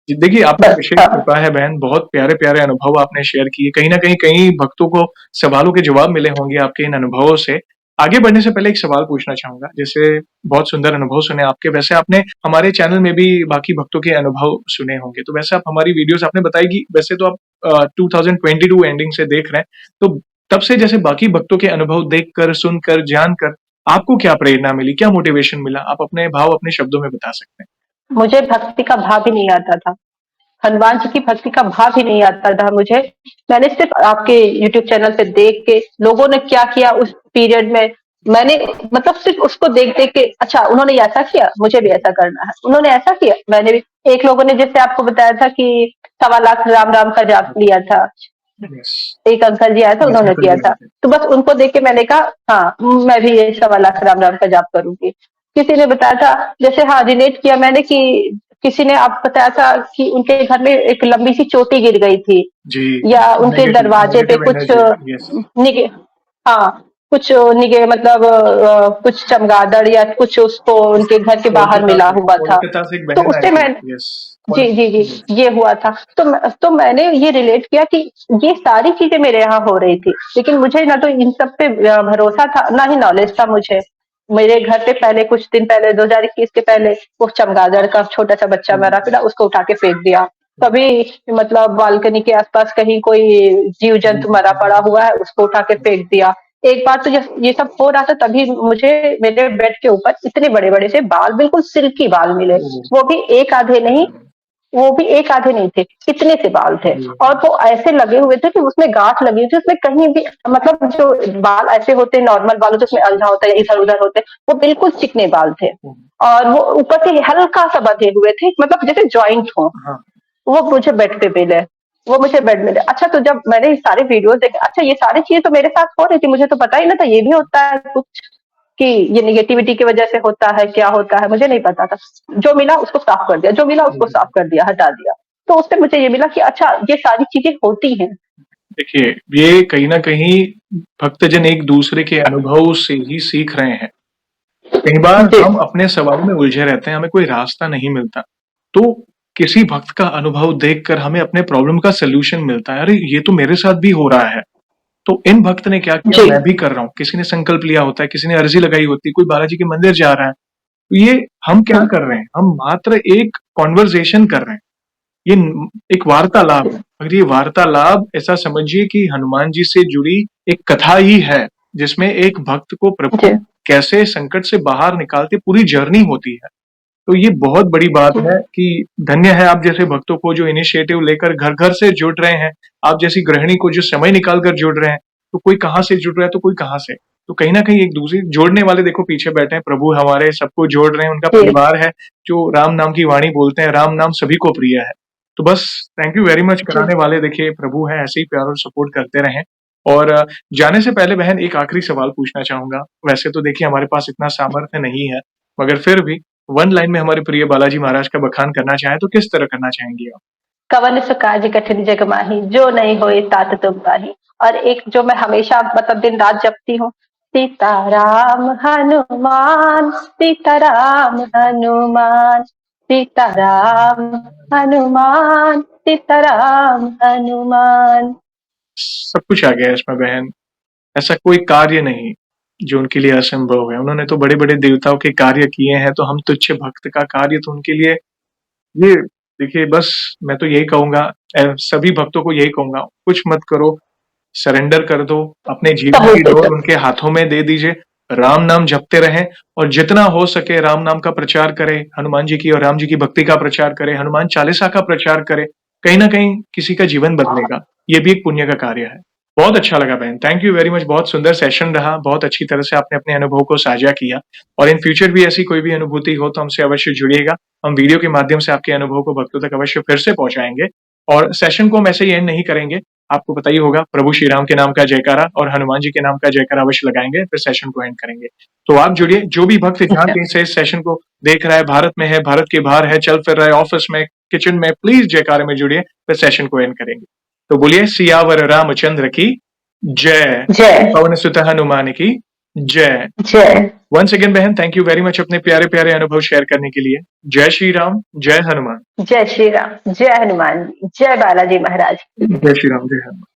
जी, देखिए आप पर बस विशेष हाँ। कृपा है बहन, बहुत प्यारे-प्यारे अनुभव आपने शेयर किए। कहीं न कहीं कई भक्तों को सवालों के जवाब मिले होंगे आपके इन अनुभवों से। आगे बढ़ने से पहले एक सवाल पूछना चाहूँगा, जैसे बहुत सुंदर अनुभव सुने आपके, वैसे आपने हमारे चैनल में भी बाकी भक्तों के अनुभव सुने होंगे। तो वैसे आप हमारी वीडियोज़ आपने बताई कि वैसे तो आप 2022 एंडिंग से देख रहे हैं, तो तब से जैसे बाकी भक्तों के अनुभव देखकर, सुनकर, जानकर आपको क्या प्रेरणा मिली, क्या मोटिवेशन मिला? आप अपने भाव अपने शब्दों में बता सकते हैं। मुझे भक्ति का भाव ही नहीं आता था। हनुमान जी की भक्ति का भाव ही नहीं आता था मुझे। मैंने सिर्फ आपके यूट्यूब चैनल पे देख के लोगों ने क्या किया उस पीरियड में, मैंने मतलब सिर्फ उसको देख देख के अच्छा उन्होंने ऐसा किया मुझे भी ऐसा करना है, उन्होंने ऐसा किया मैंने भी। एक लोगों ने जैसे आपको बताया था कि 1.25 लाख राम राम का जाप लिया था, यस, एक अंकल जी आए थे यस उन्होंने अंकल किया जी आए था। थे। तो बस उनको देख के मैंने कहा हाँ मैं भी ये 1.25 लाख राम राम का जाप करूंगी। किसी ने बताया था, जैसे हाँ रिलेट किया मैंने कि किसी ने आप बताया था कि उनके घर में एक लंबी सी चोटी गिर गई थी, जी, या उनके नेगेटिव दरवाजे पे नेगेटिव कुछ एनर्जी, यस। निगे हाँ कुछ निगे मतलब कुछ चमगादड़ या कुछ उसको उनके घर के बाहर मिला हुआ था। कोलकाता से एक तो बहन आई उससे थी, मैं यस। जी जी जी यस, ये हुआ था। तो तो मैंने ये रिलेट किया कि ये सारी चीजें मेरे यहाँ हो रही थी, लेकिन मुझे ना तो इन सब पे भरोसा था ना ही नॉलेज था मुझे। मेरे घर पे पहले कुछ दिन पहले 2021 के पहले वो चमगादड़ का छोटा-सा बच्चा मरा फिर उसको उठा के फेंक दिया। कभी मतलब बालकनी के आस-पास कहीं कोई जीव-जंतु मरा पड़ा हुआ है, उसको उठा के फेंक दिया। एक बार तो जब ये सब हो रहा था तभी मुझे मेरे बेड के ऊपर इतने बड़े-बड़े से बाल बिल्कुल सिल्की बाल मिले। वो भी एक आधे नहीं, वो भी एक आधे नहीं थे, इतने से बाल थे और वो ऐसे लगे हुए थे कि उसमें गाँठ लगी हुई थी, उसमें कहीं भी मतलब जो बाल ऐसे होते हैं नॉर्मल बाल होते हैं, उसमें अलधा होता है, इधर-उधर होते हैं, वो बिल्कुल चिकने बाल थे और वो ऊपर से हल्का-सा बंधे हुए थे, मतलब जैसे जॉइंट हो। हाँ। वो मुझे बेड पे मिले, वो मुझे बेड मिले। अच्छा तो जब मैंने ये सारे वीडियोज़ देखे अच्छा ये सारी चीज़ें तो मेरे साथ हो रही थी, मुझे तो पता ही ना था ये भी होता है कुछ, कि ये नेगेटिविटी की वजह से होता है, क्या होता है, मुझे नहीं पता था। जो मिला उसको साफ कर दिया, जो मिला उसको साफ कर दिया, हटा दिया। तो उससे मुझे ये मिला कि अच्छा ये सारी चीज़ें होती हैं। देखिए, ये कहीं न कहीं भक्तजन एक दूसरे के अनुभव से ही सीख रहे हैं। कई बार जी, हम अपने सवालों में उलझे रहते हैं, हमें कोई रास्ता नहीं मिलता। तो किसी भक्त का अनुभव देखकर हमें अपने प्रॉब्लम का सॉल्यूशन मिलता है, अरे! ये तो मेरे साथ भी हो रहा है। तो इन भक्त ने क्या किया, जी, मैं भी कर रहा हूँ। किसी ने संकल्प लिया होता है, किसी ने अर्ज़ी लगाई होती है, कोई बालाजी के मंदिर जा रहा है। तो ये हम क्या हुँ, कर रहे हैं? हम मात्र एक कन्वर्सेशन कर रहे हैं। ये एक वार्तालाप है। अगर ये वार्तालाप ऐसा समझिए कि हनुमान जी से जुड़ी एक कथा ही है, जिसमें एक भक्त को जी, प्रभु कैसे संकट से बाहर निकालते पूरी जर्नी होती है। तो ये बहुत बड़ी बात जी, है कि धन्य है आप जैसे भक्तों को जो इनिशिएटिव लेकर घर-घर से जुड़ रहे हैं। आप जैसी गृहिणी को जो समय निकाल कर जुड़ रहे हैं। तो कोई कहाँ से जुड़ रहा है तो कोई कहाँ से। तो कहीं न कहीं एक दूसरे जोड़ने वाले देखो पीछे बैठे हैं, प्रभु हमारे सबको जोड़ रहे हैं, उनका जी, परिवार है, जो राम नाम की वाणी बोलते हैं, राम नाम सभी को प्रिय है। तो बस थैंक यू वेरी मच जी। कराने वाले देखिए प्रभु हैं, ऐसे ही प्यार और सपोर्ट करते रहें। और जाने से पहले बहन एक आखिरी सवाल पूछना चाहूँगा। वैसे तो देखिए हमारे पास इतना सामर्थ्य नहीं है, मगर फिर भी वन लाइन में हमारे प्रिय बालाजी महाराज का बखान करना चाहें तो किस तरह करना चाहेंगी आप? कवन सो काज कठिन जग माही, जो नहीं होए तात तुम ताही। और एक जो मैं हमेशा मतलब दिन रात जपती हूँ, सीताराम हनुमान, सीताराम हनुमान, सीताराम हनुमान, सीताराम हनुमान। सब कुछ आ गया है इसमें बहन। ऐसा कोई कार्य नहीं, जो उनके लिए असंभव है। उन्होंने तो बड़े-बड़े देवताओं के कार्य किए हैं, तो हम तुच्छ भक्त का कार्य तो उनके लिए ये देखिए बस मैं तो यही कहूँगा सभी भक्तों को यही कहूँगा, कुछ मत करो, सरेंडर कर दो, अपने जीवन की बहुत डोर उनके हाथों में दे दीजिए, राम नाम जपते रहें और जितना हो सके राम नाम का प्रचार करें, हनुमान जी की और राम जी की भक्ति का प्रचार करें, हनुमान चालीसा का प्रचार करें, कहीं न कहीं किसी का जीवन बदलेगा। ये भी एक पुण्य का कार्य है। बहुत अच्छा लगा बहन, थैंक यू वेरी मच बहुत सुंदर सेशन रहा, बहुत अच्छी तरह से आपने अपने अनुभव को साझा किया और इन फ्यूचर भी ऐसी कोई भी अनुभूति हो तो हमसे अवश्य जुड़िएगा। हम वीडियो के माध्यम से आपके अनुभव को भक्तों तक अवश्य फिर से पहुँचाएँगे और सेशन को हम ऐसे ही एंड नहीं करेंगे। आपको पता ही होगा प्रभु श्री राम के नाम का जयकारा और हनुमान जी के नाम का जयकारा अवश्य लगाएँगे, फिर सेशन को एंड करेंगे। तो आप जुड़िए, जो भी भक्त जहाँ कहीं से इस सेशन को देख रहा है, भारत में है, भारत के बाहर है, चल फिर रहा है, ऑफिस में, किचन में, प्लीज़ जयकारे में जुड़िए, फिर सेशन को एंड करेंगे। तो बोलिए सियावर रामचंद्र की जय, जय, पवन सुत हनुमान की जय। जय, वंस अगेन बहन थैंक यू वेरी मच अपने प्यारे-प्यारे अनुभव शेयर करने के लिए। जय श्री राम, जय हनुमान। जय श्री राम, जय हनुमान जी, जय बालाजी महाराज। जय श्री राम, जय हनुमान।